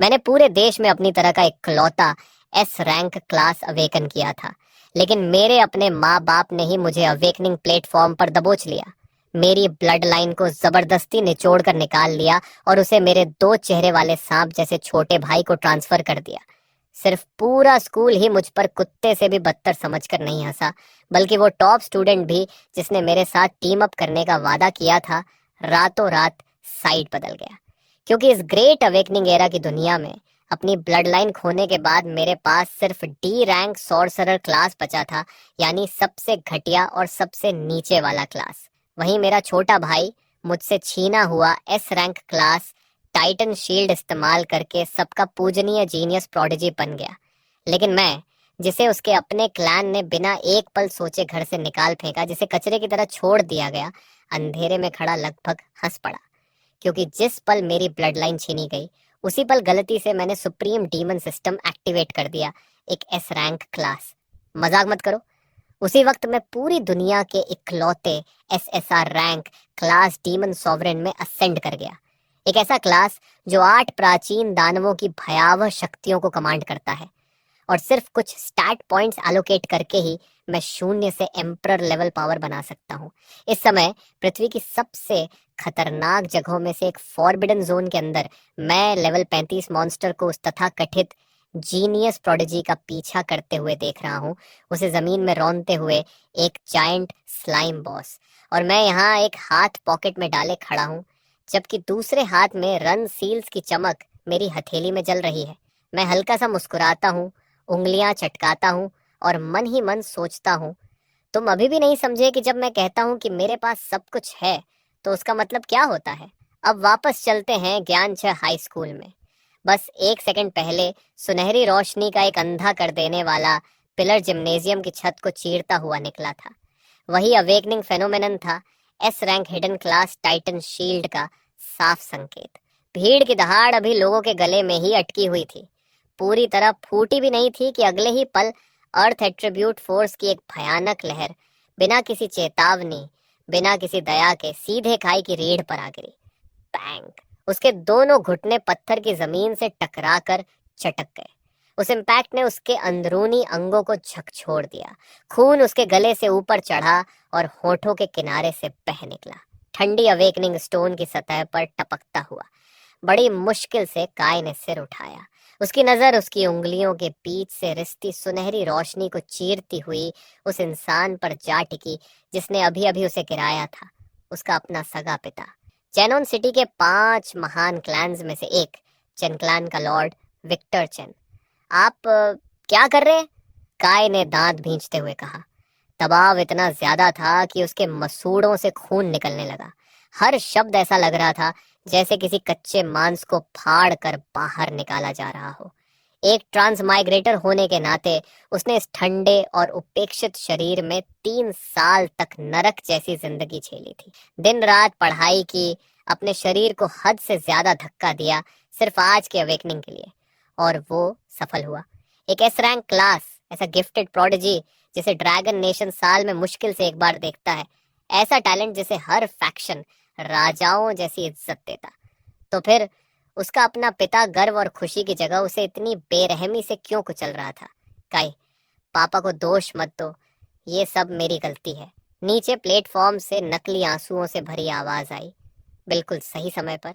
मैंने पूरे देश में अपनी तरह का इकलौता एस रैंक क्लास अवेकन किया था, लेकिन मेरे अपने माँ बाप ने ही मुझे अवेकनिंग प्लेटफॉर्म पर दबोच लिया। मेरी ब्लड लाइन को जबरदस्ती निचोड़ कर निकाल लिया और उसे मेरे दो चेहरे वाले सांप जैसे छोटे भाई को ट्रांसफर कर दिया। सिर्फ पूरा स्कूल ही मुझ पर कुत्ते से भी बदतर समझकर नहीं हंसा, बल्कि वो टॉप स्टूडेंट भी जिसने मेरे साथ टीम अप करने का वादा किया था, रातों रात साइड बदल गया। क्योंकि इस ग्रेट अवेकनिंग एरा की दुनिया में अपनी ब्लड लाइन खोने के बाद मेरे पास सिर्फ डी रैंक सॉर्सरर क्लास बचा था, यानी सबसे घटिया और सबसे नीचे वाला क्लास। वहीं मेरा छोटा भाई मुझसे छीना हुआ S rank class Titan shield इस्तेमाल करके सबका पूजनीय जीनियस प्रोडिजी बन गया। लेकिन मैं, जिसे उसके अपने क्लैन ने बिना एक पल सोचे घर से निकाल फेंका, जिसे कचरे की तरह छोड़ दिया गया, अंधेरे में खड़ा लगभग हंस पड़ा। क्योंकि जिस पल मेरी ब्लड लाइन छीनी गई, उसी पल गलती से मैंने सुप्रीम डीमन सिस्टम एक्टिवेट कर दिया, एक एस रैंक क्लास। मजाक मत करो, उसी वक्त मैं पूरी दुनिया के इकलौते SSR rank class demon sovereign में असेंड कर गया। एक ऐसा क्लास जो 8 प्राचीन दानवों की भयावह शक्तियों को कमांड करता है, और सिर्फ कुछ स्टैट पॉइंट्स एलोकेट करके ही मैं शून्य से एम्परर लेवल पावर बना सकता हूँ। इस समय पृथ्वी की सबसे खतरनाक जगहों में से एक फॉरबिडन जोन के अंदर मैं लेवल 35 मॉन्स्टर को उस तथा कथित जीनियस प्रोडिजी का पीछा करते हुए देख रहा हूँ, उसे जमीन में रौंदते हुए, एक जायंट स्लाइम बॉस। और मैं यहाँ एक हाथ पॉकेट में डाले खड़ा हूँ, जबकि दूसरे हाथ में रन सील्स की चमक मेरी हथेली में जल रही है। मैं हल्का सा मुस्कुराता हूँ, उंगलियां चटकाता हूँ और मन ही मन सोचता हूँ, तुम अभी भी नहीं समझे कि जब मैं कहता हूँ कि मेरे पास सब कुछ है, तो उसका मतलब क्या होता है। अब वापस चलते हैं ज्ञान 6 हाई स्कूल में। बस एक सेकंड पहले सुनहरी रोशनी का एक अंधा कर देने वाला पिलर जिम्नेजियम की छत को चीरता हुआ निकला था। वही अवेकनिंग फेनोमेनन था, S rank hidden class Titan shield का साफ संकेत। भीड़ की दहाड़ अभी लोगों के गले में ही अटकी हुई थी, पूरी तरह फूटी भी नहीं थी कि अगले ही पल अर्थ एट्रीब्यूट फोर्स की एक भयानक लहर बिना किसी चेतावनी, बिना किसी दया के सीधे खाई की रीढ़ पर आ गिरी। बैंग! उसके दोनों घुटने पत्थर की जमीन से टकराकर चटक गए। उस इम्पैक्ट ने उसके अंदरूनी अंगों को झकझोर दिया। खून उसके गले से ऊपर चढ़ा और होठों के किनारे से बह निकला, ठंडी अवेकनिंग स्टोन की सतह पर टपकता हुआ। बड़ी मुश्किल से काय ने सिर उठाया। उसकी नजर उसकी उंगलियों के बीच से रिश्ती सुनहरी रोशनी को चीरती हुई उस इंसान पर जा टिकी जिसने अभी अभी उसे गिराया था, उसका अपना सगा पिता, चेनोन सिटी के 5 महान क्लैंस में से एक, चेन क्लैन का लॉर्ड विक्टर चेन। आप क्या कर रहे हैं? काय ने दांत भींचते हुए कहा। दबाव इतना ज्यादा था कि उसके मसूड़ों से खून निकलने लगा। हर शब्द ऐसा लग रहा था जैसे किसी कच्चे मांस को फाड़ कर बाहर निकाला जा रहा हो। एक ट्रांसमाइग्रेटर होने के नाते उसने इस ठंडे और उपेक्षित शरीर में 3 साल तक नरक जैसी जिंदगी झेली थी। दिन रात पढ़ाई की, अपने शरीर को हद से ज्यादा धक्का दिया, सिर्फ आज के अवेकनिंग के लिए। और वो सफल हुआ। एक एस रैंक क्लास, ऐसा गिफ्टेड प्रोडिजी जिसे ड्रैगन नेशन साल में मुश्किल से एक बार देखता है, ऐसा टैलेंट जिसे हर फैक्शन राजाओं जैसी इज्जत देता। तो फिर उसका अपना पिता गर्व और खुशी की जगह उसे इतनी बेरहमी से क्यों कुचल रहा था? काई, पापा को दोष मत दो, ये सब मेरी गलती है। नीचे प्लेटफॉर्म से नकली आंसुओं से भरी आवाज आई, बिल्कुल सही समय पर।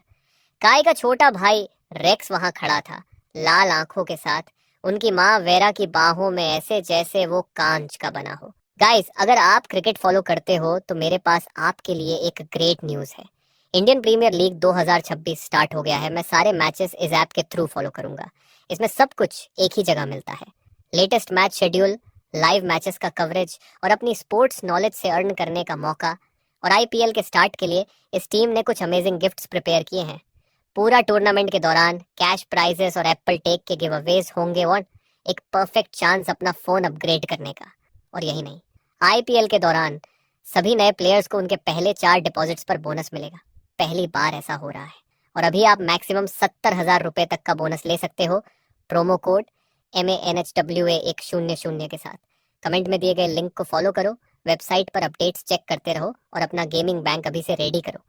काय का छोटा भाई रेक्स वहां खड़ा था, लाल आंखों के साथ, उनकी माँ वेरा की बाहों में ऐसे जैसे वो कांच का बना हो। गाइस, अगर आप क्रिकेट फॉलो करते हो तो मेरे पास आपके लिए एक ग्रेट न्यूज़ है। इंडियन प्रीमियर लीग 2026 स्टार्ट हो गया है। मैं सारे मैचेस इस ऐप के थ्रू फॉलो करूंगा। इसमें सब कुछ एक ही जगह मिलता है, latest match schedule, live matches का कवरेज और अपनी स्पोर्ट्स नॉलेज से अर्न करने का मौका। और आईपीएल के स्टार्ट के लिए इस टीम ने कुछ अमेजिंग गिफ्ट्स प्रिपेयर किए हैं। पूरा टूर्नामेंट के दौरान कैश प्राइजेस और एप्पल टेक के गिव अवेज होंगे, और एक परफेक्ट चांस अपना फोन अपग्रेड करने का। और यही नहीं, आईपीएल के दौरान सभी नए प्लेयर्स को उनके पहले 4 डिपॉजिट्स पर बोनस मिलेगा। पहली बार ऐसा हो रहा है। और अभी आप मैक्सिमम 70,000 रुपए तक का बोनस ले सकते हो, प्रोमो कोड MANHWA100 के साथ। कमेंट में दिए गए लिंक को फॉलो करो, वेबसाइट पर अपडेट्स चेक करते रहो और अपना गेमिंग बैंक अभी से रेडी करो।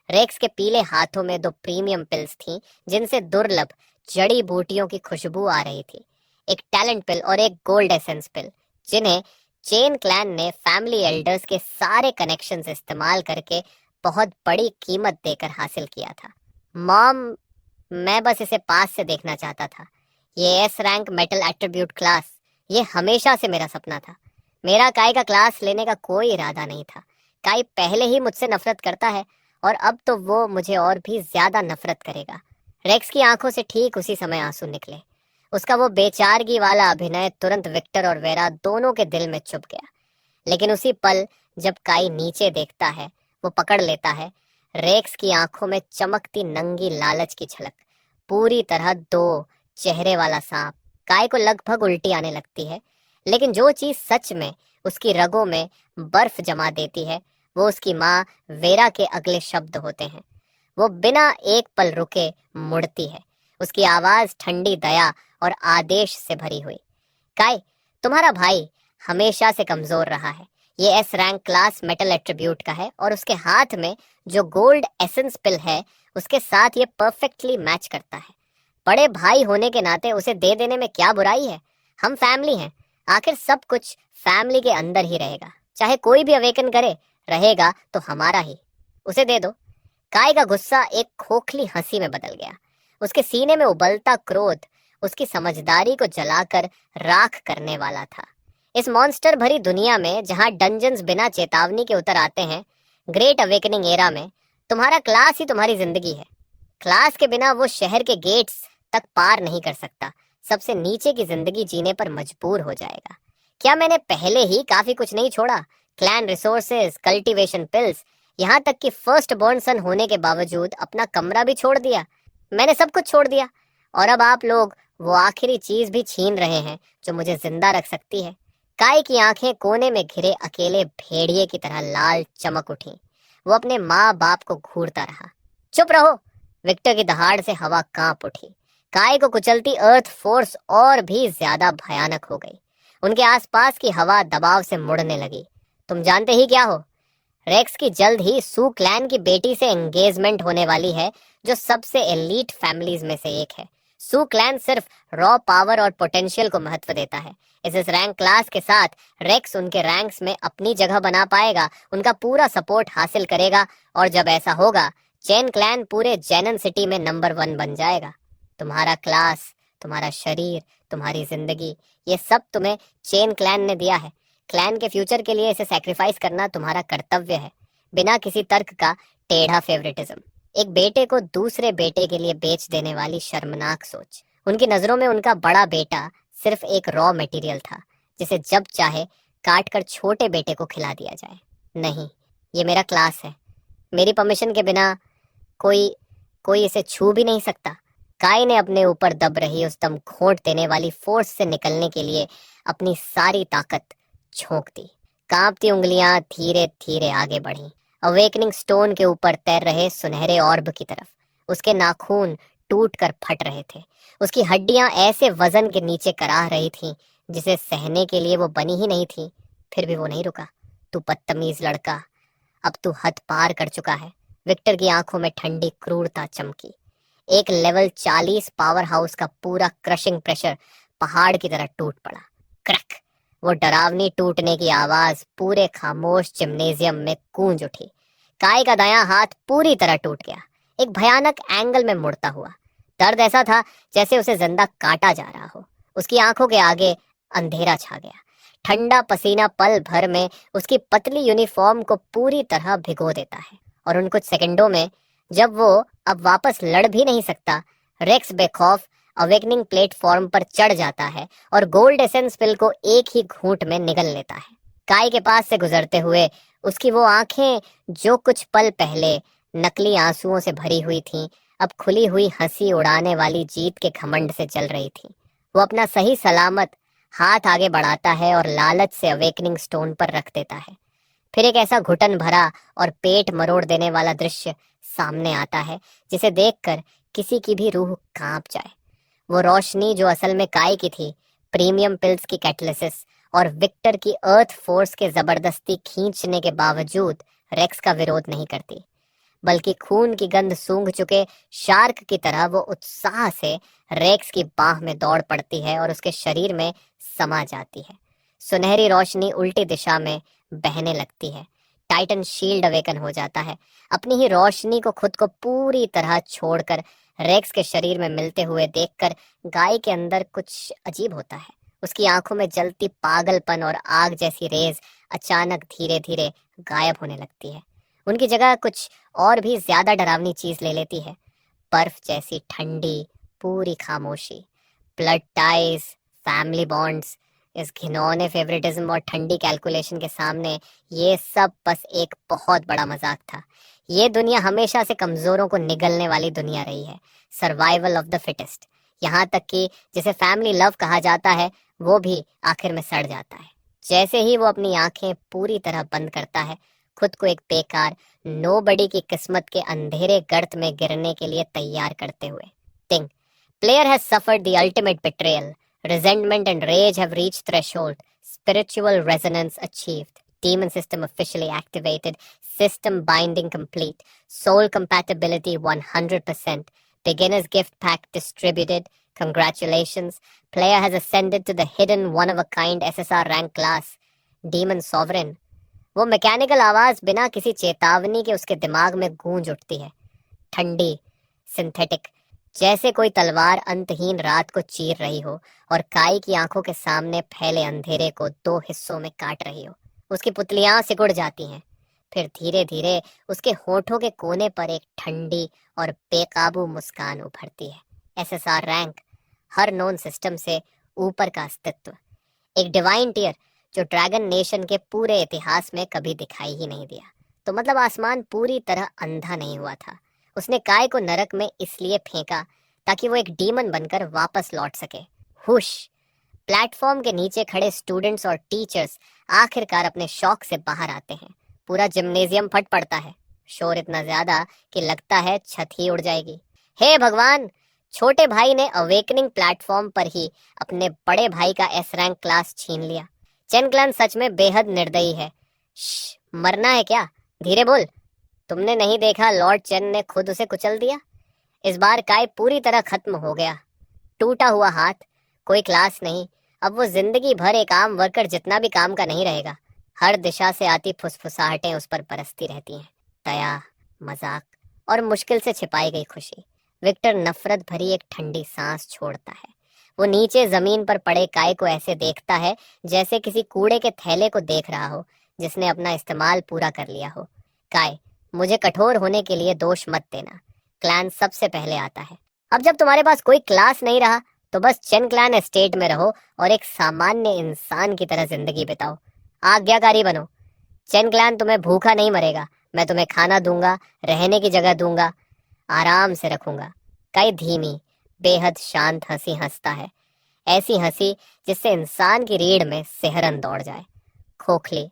रेक्स के पीले हाथों में 2 प्रीमियम पिल्स थीं, जिनसे दुर्लभ जड़ी बूटियों की खुशबू आ रही थी, एक टैलेंट पिल और एक गोल्ड एसेंस पिल, जिन्हें चेन क्लैन ने फैमिली एल्डर्स के सारे कनेक्शंस इस्तेमाल करके बहुत बड़ी कीमत देकर हासिल किया था। मॉम, मैं बस इसे पास से देखना चाहता था। ये S rank metal attribute class, ये हमेशा से मेरा सपना था। मेरा काई का क्लास लेने का कोई इरादा नहीं था। काई पहले ही मुझसे नफरत करता है और अब तो वो मुझे और भी ज्यादा नफरत करेगा। रेक्स की आंखों से ठीक उसी समय आंसू निकले। उसका वो बेचारगी वाला अभिनय तुरंत विक्टर और वेरा दोनों के दिल में चुभ गया। लेकिन उसी पल जब काई नीचे देखता है, वो पकड़ लेता है रेक्स की आंखों में चमकती नंगी लालच की झलक। पूरी तरह दो चेहरे वाला सांप। काय को लगभग उल्टी आने लगती है, लेकिन जो चीज सच में उसकी रगों में बर्फ जमा देती है, वो उसकी माँ वेरा के अगले शब्द होते हैं। वो बिना एक पल रुके मुड़ती है, उसकी आवाज ठंडी दया और आदेश से भरी हुई। काय, तुम्हारा भाई हमेशा से कमजोर रहा है। ये S rank class metal attribute का है और उसके हाथ में जो गोल्ड एसेंस पिल है, उसके साथ ये परफेक्टली मैच करता है। बड़े भाई होने के नाते उसे दे देने में क्या बुराई है? हम फैमिली हैं, आखिर सब कुछ फैमिली के अंदर ही रहेगा। चाहे कोई भी अवेकन करे, रहेगा तो हमारा ही। उसे दे दो। काय का गुस्सा एक खोखली हंसी में बदल गया। उसके सीने में उबलता क्रोध उसकी समझदारी को जलाकर राख करने वाला था। इस मॉन्स्टर भरी दुनिया में जहां डंजन्स बिना चेतावनी के उतर आते हैं, ग्रेट अवेकनिंग एरा में तुम्हारा क्लास ही तुम्हारी जिंदगी है। क्लास के बिना वो शहर के गेट्स तक पार नहीं कर सकता, सबसे नीचे की जिंदगी जीने पर मजबूर हो जाएगा। क्या मैंने पहले ही काफी कुछ नहीं छोड़ा? क्लैन रिसोर्सेज, कल्टीवेशन पिल्स, यहाँ तक कि फर्स्ट बॉर्न सन होने के बावजूद अपना कमरा भी छोड़ दिया। मैंने सब कुछ छोड़ दिया और अब आप लोग वो आखिरी चीज भी छीन रहे हैं जो मुझे जिंदा रख सकती है। काय की आंखें कोने में घिरे अकेले भेड़िए की तरह लाल चमक उठी। वो अपने माँ बाप को घूरता रहा। चुप रहो! विक्टर की दहाड़ से हवा कांप उठी। काय को कुचलती अर्थ फोर्स और भी ज्यादा भयानक हो गई। उनके आसपास की हवा दबाव से मुड़ने लगी। तुम जानते ही क्या हो? रेक्स की जल्द ही सू क्लैन की बेटी से एंगेजमेंट होने वाली है, जो सबसे एलीट फैमिलीज में से एक है। सू क्लैन सिर्फ रॉ पावर और पोटेंशियल को महत्व देता है। इस रैंक क्लास के साथ रेक्स उनके रैंक्स में अपनी जगह बना पाएगा, उनका पूरा सपोर्ट हासिल करेगा, और जब ऐसा होगा, चेन क्लैन पूरे जेनन सिटी में नंबर 1 बन जाएगा। तुम्हारा क्लास, तुम्हारा शरीर, तुम्हारी जिंदगी, ये सब तुम्हें चेन क्लैन ने दिया है। क्लैन के फ्यूचर के लिए इसे सैक्रिफाइस करना तुम्हारा कर्तव्य है, बिना किसी तर्क का टेढ़ा फेवरेटिज्म। एक बेटे को दूसरे बेटे के लिए बेच देने वाली शर्मनाक सोच। उनकी नजरों में उनका बड़ा बेटा सिर्फ एक रॉ मटेरियल था, जिसे जब चाहे काट कर छोटे बेटे को खिला दिया जाए। नहीं, ये मेरा क्लास है। मेरी परमिशन के बिना कोई कोई इसे छू भी नहीं सकता। काय ने अपने ऊपर दब रही उस दम घोंट देने वाली फोर्स से निकलने के लिए अपनी सारी ताकत झोंक दी। कांपती उंगलियां धीरे धीरे आगे बढ़ी, अवेकनिंग स्टोन के ऊपर तैर रहे सुनहरे ऑर्ब की तरफ। उसके नाखून टूट कर फट रहे थे, उसकी हड्डियां ऐसे वजन के नीचे कराह रही थीं जिसे सहने के लिए वो बनी ही नहीं थी। फिर भी वो नहीं रुका। तू बदतमीज लड़का, अब तू हद पार कर चुका है। विक्टर की आंखों में ठंडी क्रूरता चमकी। एक लेवल 40 पावर हाउस का पूरा क्रशिंग प्रेशर पहाड़ की तरह टूट पड़ा। क्रैक! वो डरावनी टूटने की आवाज पूरे खामोश जिम्नेजियम में गूंज उठी। काय का दायां हाथ पूरी तरह टूट गया, एक भयानक एंगल में मुड़ता हुआ। दर्द ऐसा था जैसे उसे जिंदा काटा जा रहा हो। उसकी आंखों के आगे अंधेरा छा गया। ठंडा पसीना पल भर में उसकी पतली यूनिफॉर्म को पूरी तरह भिगो देता है, और उन कुछ सेकंडों में जब वो अब वापस लड़ भी नहीं सकता, रेक्स बेखौफ अवेकनिंग प्लेटफॉर्म पर चढ़ जाता है और गोल्ड एसेंस पिल को एक ही घूंट में निगल लेता है। काय के पास से गुजरते हुए उसकी वो आंखें, जो कुछ पल पहले नकली आंसुओं से भरी हुई थीं, अब खुली हुई हंसी उड़ाने वाली जीत के घमंड से जल रही थीं। वो अपना सही सलामत हाथ आगे बढ़ाता है और लालच से अवेकनिंग स्टोन पर रख देता है। फिर एक ऐसा घुटन भरा और पेट मरोड़ देने वाला दृश्य सामने आता है जिसे देखकर किसी की भी रूह कांप जाए। वो रोशनी जो असल में काय की थी, प्रीमियम पिल्स की कैटलिसिस और विक्टर की अर्थ फोर्स के जबरदस्ती खींचने के बावजूद रेक्स का विरोध नहीं करती, बल्कि खून की गंध सूंघ चुके शार्क की तरह वो उत्साह से रेक्स की बाह में दौड़ पड़ती है और उसके शरीर में समा जाती है। सुनहरी रोशनी उल्टी दिशा में बहने लगती है। टाइटन शील्ड अवेकन हो जाता है। अपनी ही रोशनी को खुद को पूरी तरह छोड़कर रेक्स के शरीर में मिलते हुए देखकर गाय के अंदर कुछ अजीब होता है। उसकी आंखों में जलती पागलपन और आग जैसी रेज अचानक धीरे धीरे गायब होने लगती है। उनकी जगह कुछ और भी ज्यादा डरावनी चीज ले लेती है। बर्फ जैसी ठंडी पूरी खामोशी, ब्लड टाइज, फैमिली बॉन्ड्स, इस घिनौने फेवरेटिज्म और ठंडी कैलकुलेशन के सामने ये सब बस एक बहुत बड़ा मजाक था। ये दुनिया हमेशा से कमजोरों को निगलने वाली दुनिया रही है। Survival of the fittest. यहाँ तक कि जिसे फैमिली लव कहा जाता है वो भी आखिर में सड़ जाता है। जैसे ही वो अपनी आंखें पूरी तरह बंद करता है, खुद को एक बेकार नोबडी की किस्मत के अंधेरे गर्त में गिरने के लिए तैयार करते हुए। टिंग, player has suffered the ultimate betrayal. Resentment and rage have reached threshold. Spiritual resonance achieved. Demon system officially activated. System binding complete. Soul compatibility 100%. Beginner's gift pack distributed. Congratulations. Player has ascended to the hidden one-of-a-kind SSR rank class. Demon Sovereign. वो mechanical आवाज बिना किसी चेतावनी के उसके दिमाग में गूंज उठती है। ठंडी, सिंथेटिक, जैसे कोई तलवार अंतहीन रात को चीर रही हो और काई की आंखों के सामने फैले अंधेरे को दो हिस्सों में काट रही हो। उसकी पुतलियां सिकुड़ जाती हैं। फिर धीरे धीरे उसके होठों के कोने पर एक ठंडी और बेकाबू मुस्कान उभरती है। एसएसआर रैंक, हर नोन सिस्टम से ऊपर का अस्तित्व, एक डिवाइन टियर जो ड्रैगन नेशन के पूरे इतिहास में कभी दिखाई ही नहीं दिया। तो मतलब आसमान पूरी तरह अंधा नहीं हुआ था। उसने काय को नरक में इसलिए फेंका ताकि वो एक डीमन बनकर वापस लौट सके। हुश! प्लेटफॉर्म के नीचे खड़े स्टूडेंट्स और टीचर्स आखिरकार अपने शौक से बाहर आते हैं। पूरा जिम्नेजियम फट पड़ता है। शोर इतना ज्यादा कि लगता है छत ही उड़ जाएगी। हे भगवान! छोटे भाई ने अवेकनिंग प्लेटफॉर्म पर ही अपने बड़े भाई का एस रैंक क्लास छीन लिया। चेन क्लैन सच में बेहद निर्दयी है। मरना है क्या? धीरे बोल। तुमने नहीं देखा लॉर्ड चेन ने खुद उसे कुचल दिया? इस बार काय पूरी तरह खत्म हो गया। टूटा हुआ हाथ, कोई क्लास नहीं। अब वो जिंदगी भर एक आम वर्कर जितना भी काम का नहीं रहेगा। हर दिशा से आती फुसफुसाहटें उस पर बरसती रहती हैं। दया, मजाक और मुश्किल से छिपाई गई खुशी। विक्टर नफरत भरी एक ठंडी सांस छोड़ता है। वो नीचे जमीन पर पड़े काय को ऐसे देखता है जैसे किसी कूड़े के थैले को देख रहा हो जिसने अपना इस्तेमाल पूरा कर लिया हो। काय, मुझे कठोर होने के लिए दोष मत देना। क्लैन सबसे पहले आता है। अब जब तुम्हारे पास कोई क्लास नहीं रहा तो बस चेन क्लैन एस्टेट में रहो और एक सामान्य इंसान की तरह जिंदगी बिताओ। आज्ञाकारी बनो। चेन क्लैन तुम्हें भूखा नहीं मरेगा। मैं तुम्हें खाना दूंगा, रहने की जगह दूंगा, आराम से रखूंगा। कई धीमी बेहद शांत हंसी हंसता है। ऐसी हंसी जिससे इंसान की रीढ़ में सिहरन दौड़ जाए। खोखली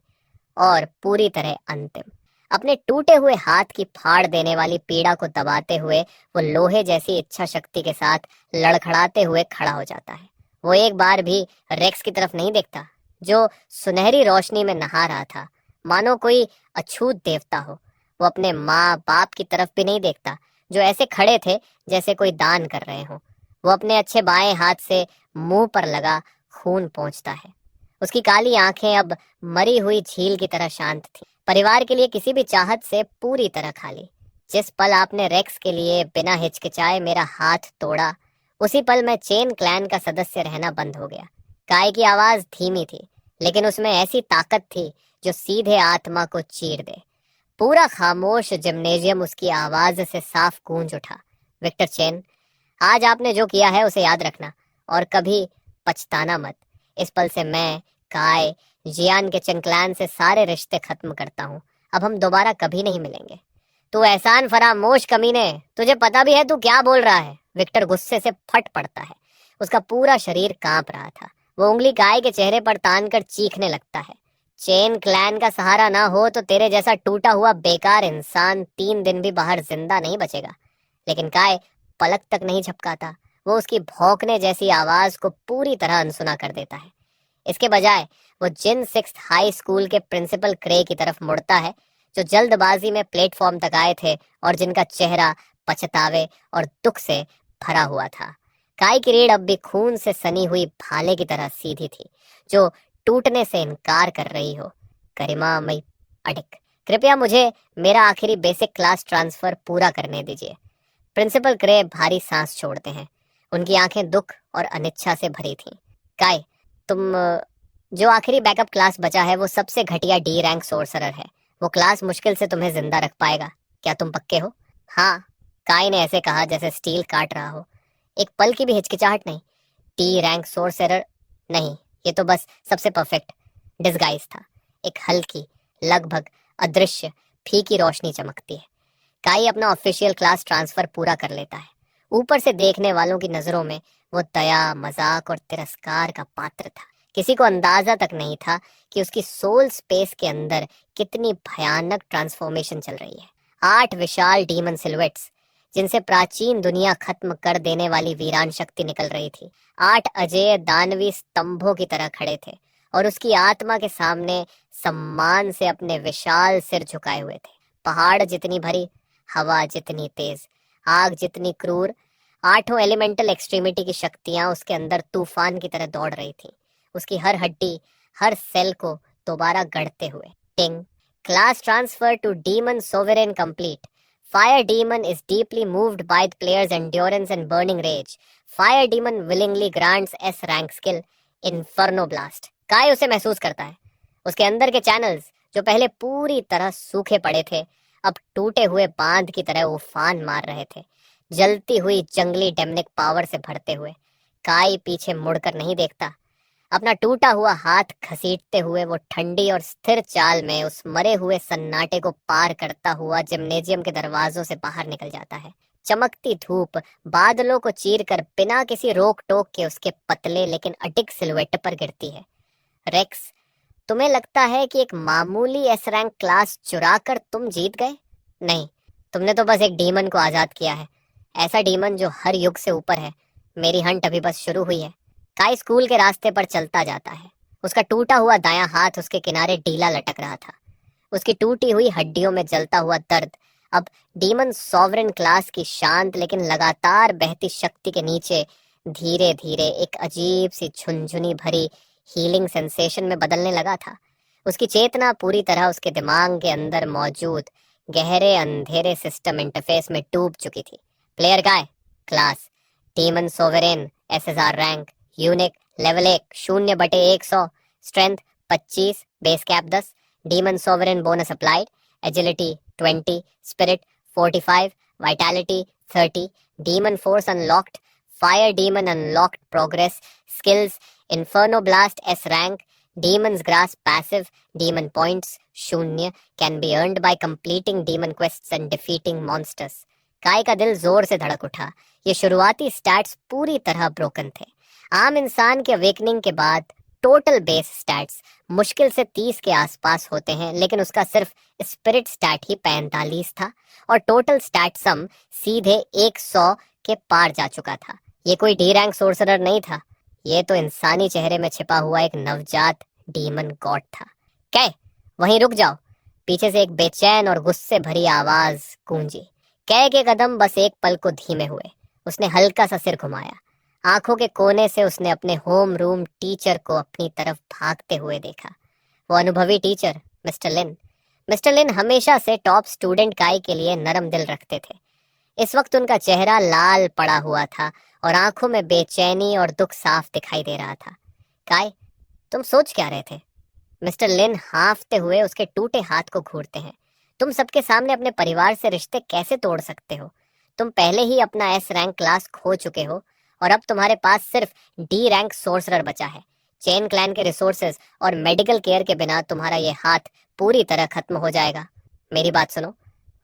और पूरी तरह अंतिम। अपने टूटे हुए हाथ की फाड़ देने वाली पीड़ा को दबाते हुए वो लोहे जैसी इच्छा शक्ति के साथ लड़खड़ाते हुए खड़ा हो जाता है। वो एक बार भी रेक्स की तरफ नहीं देखता जो सुनहरी रोशनी में नहा रहा था मानो कोई अछूत देवता हो। वो अपने माँ बाप की तरफ भी नहीं देखता जो ऐसे खड़े थे जैसे कोई दान कर रहे हो। वो अपने अच्छे बाएं हाथ से मुंह पर लगा खून पोंछता है। उसकी काली आंखें अब मरी हुई झील की तरह शांत थी। परिवार के लिए किसी भी चाहत से पूरी तरह खाली। जिस पल आपने रेक्स के लिए बिना हिचकिचाए मेरा हाथ तोड़ा, उसी पल मैं चेन क्लैन का सदस्य रहना बंद हो गया। काय की आवाज धीमी थी, लेकिन उसमें ऐसी ताकत थी जो सीधे आत्मा को चीर दे। पूरा खामोश जिम्नेजियम उसकी आवाज से साफ गूंज उठा। विक्टर चेन, आज आपने जो किया है उसे याद रखना और कभी पछताना मत। इस पल से मैं, काय, जियान के चेनक्लैन से सारे रिश्ते खत्म करता हूँ। अब हम दोबारा कभी नहीं मिलेंगे। तू एहसान फरामोश कमीने, तुझे पता भी है तू क्या बोल रहा है? विक्टर गुस्से से फट पड़ता है। उसका पूरा शरीर कांप रहा था। वो उंगली काय के चेहरे पर तान कर चीखने लगता है। चेन क्लैन का सहारा ना हो तो तेरे जैसा टूटा हुआ बेकार इंसान 3 दिन भी बाहर जिंदा नहीं बचेगा। लेकिन काय पलक तक नहीं झपकाता। वो उसकी भौंकने जैसी आवाज को पूरी तरह अनसुना कर देता है। इसके बजाय वो जिन 6th हाई स्कूल के प्रिंसिपल क्रे की तरफ मुड़ता है जो जल्दबाजी में प्लेटफॉर्म तक आए थे और जिनका चेहरा पछतावे और दुख से भरा हुआ था। काई की रीढ़ अब भी खून से सनी हुई भाले की तरह सीधी थी, जो टूटने से इनकार कर रही हो। गरिमा मई अडिक, कृपया मुझे मेरा आखिरी बेसिक क्लास ट्रांसफर पूरा करने दीजिए। प्रिंसिपल ग्रे भारी सांस छोड़ते हैं। उनकी आंखें दुख और अनिच्छा से भरी थीं। काय, तुम जो आखिरी बैकअप क्लास बचा है वो सबसे घटिया डी रैंक सोर्सरर है। वो क्लास मुश्किल से तुम्हें जिंदा रख पाएगा। क्या तुम पक्के हो? हाँ, काय ने ऐसे कहा जैसे स्टील काट रहा हो। एक पल की भी हिचकिचाहट नहीं। डी रैंक सोर्सरर नहीं, ये तो बस सबसे परफेक्ट डिस्गाइज था। एक हल्की, लगभग अदृश्य, फीकी रोशनी चमकती है। काई अपना ऑफिशियल क्लास ट्रांसफर पूरा कर लेता है। ऊपर से देखने वालों की नजरों में वो दया, मजाक और तिरस्कार का पात्र था। किसी को अंदाजा तक नहीं था कि उसकी सोल स्पेस के अंदर कितनी भयानक ट्रांसफॉर्मेशन चल रही है। 8 विशाल डीमन सिलुएट्स, जिनसे प्राचीन दुनिया खत्म कर देने वाली वीरान शक्ति निकल रही थी, 8 अजेय दानवी स्तंभों की तरह खड़े थे और उसकी आत्मा के सामने सम्मान से अपने विशाल सिर झुकाए हुए थे। पहाड़ जितनी भरी, हवा जितनी तेज, आग जितनी क्रूर, 8 एलिमेंटल एक्सट्रीमिटी की शक्तियां उसके अंदर तूफान की तरह दौड़ रही थी, उसकी हर हड्डी, हर सेल को दोबारा गढ़ते हुए। Ting, class transfer to demon sovereign complete. Fire demon is deeply moved by the players endurance and burning rage. Fire demon willingly grants S rank skill inferno blast. Kai उसे महसूस करता है। उसके अंदर के चैनल्स, जो पहले पूरी तरह सूखे पड़े थे, अब टूटे हुए बांध की तरह उफान मार रहे थे, जलती हुई जंगली डेमनिक पावर से भरते हुए। काय पीछे मुड़कर नहीं देखता। अपना टूटा हुआ हाथ घसीटते हुए वो ठंडी और स्थिर चाल में उस मरे हुए सन्नाटे को पार करता हुआ जिम्नेजियम के दरवाजों से बाहर निकल जाता है। चमकती धूप बादलों को चीरकर बिना किसी रोक टोक के उसके पतले लेकिन अडिग सिलुएट पर गिरती है। रेक्स, तुम्हें लगता है कि एक मामूली एस रैंक क्लास चुरा कर तुम जीत गए? नहीं, तुमने तो बस एक डीमन को आजाद किया है, ऐसा डीमन जो हर युग से ऊपर है। मेरी हंट अभी बस शुरू हुई है। काई स्कूल के रास्ते पर चलता जाता है। उसका टूटा हुआ दायां हाथ उसके किनारे ढीला लटक रहा था। उसकी टूटी हुई हड्डियों में जलता हुआ दर्द अब डीमन सॉवरेन क्लास की शांत लेकिन लगातार बहती शक्ति के नीचे धीरे धीरे एक अजीब सी झुनझुनी भरी हीलिंग सेंसेशन में बदलने लगा था। उसकी चेतना पूरी तरह उसके दिमाग के अंदर मौजूद गहरे अंधेरे सिस्टम इंटरफेस में डूब चुकी थी। Player guy, class demon sovereign, SSR rank, unique level 1, 0/100, strength 25, base cap 10, demon sovereign bonus applied, agility 20, spirit 45, vitality 30, demon force unlocked, fire demon unlocked progress, skills inferno blast S rank, demon's grasp passive, demon points 0, can be earned by completing demon quests and defeating monsters. काय का दिल जोर से धड़क उठा। ये शुरुआती stats पूरी तरह ब्रोकन थे। आम इंसान के अवेकनिंग के बाद टोटल बेस स्टैट्स मुश्किल से 30 के आसपास होते हैं, लेकिन उसका सिर्फ स्पिरिट स्टैट ही 45 था और टोटल स्टैट सम सीधे 100 के पार जा चुका था। ये कोई डी रैंक सोर्सरर नहीं था, ये तो इंसानी चेहरे में छिपा हुआ एक नवजात डीमन गॉड था। कै, वहीं रुक जाओ। पीछे से एक बेचैन और गुस्से भरी आवाज गूंजी। कै के कदम बस एक पल को धीमे हुए। उसने हल्का सा सिर घुमाया। आंखों के कोने से उसने अपने होम रूम टीचर को अपनी तरफ भागते हुए देखा। वो अनुभवी टीचर मिस्टर लिन। मिस्टर लिन हमेशा से टॉप स्टूडेंट काई के लिए नरम दिल रखते थे। इस वक्त उनका चेहरा लाल पड़ा हुआ था और आंखों में बेचैनी और दुख साफ दिखाई दे रहा था। काय, तुम सोच क्या रहे थे? मिस्टर लिन हांफते हुए उसके टूटे हाथ को घूरते हैं। तुम सबके सामने अपने परिवार से रिश्ते कैसे तोड़ सकते हो? तुम पहले ही अपना एस रैंक क्लास खो चुके हो और अब तुम्हारे पास सिर्फ डी रैंक सोर्सरर बचा है। चेन क्लैन के रिसोर्सेज और मेडिकल केयर के बिना तुम्हारा ये हाथ पूरी तरह खत्म हो जाएगा। मेरी बात सुनो,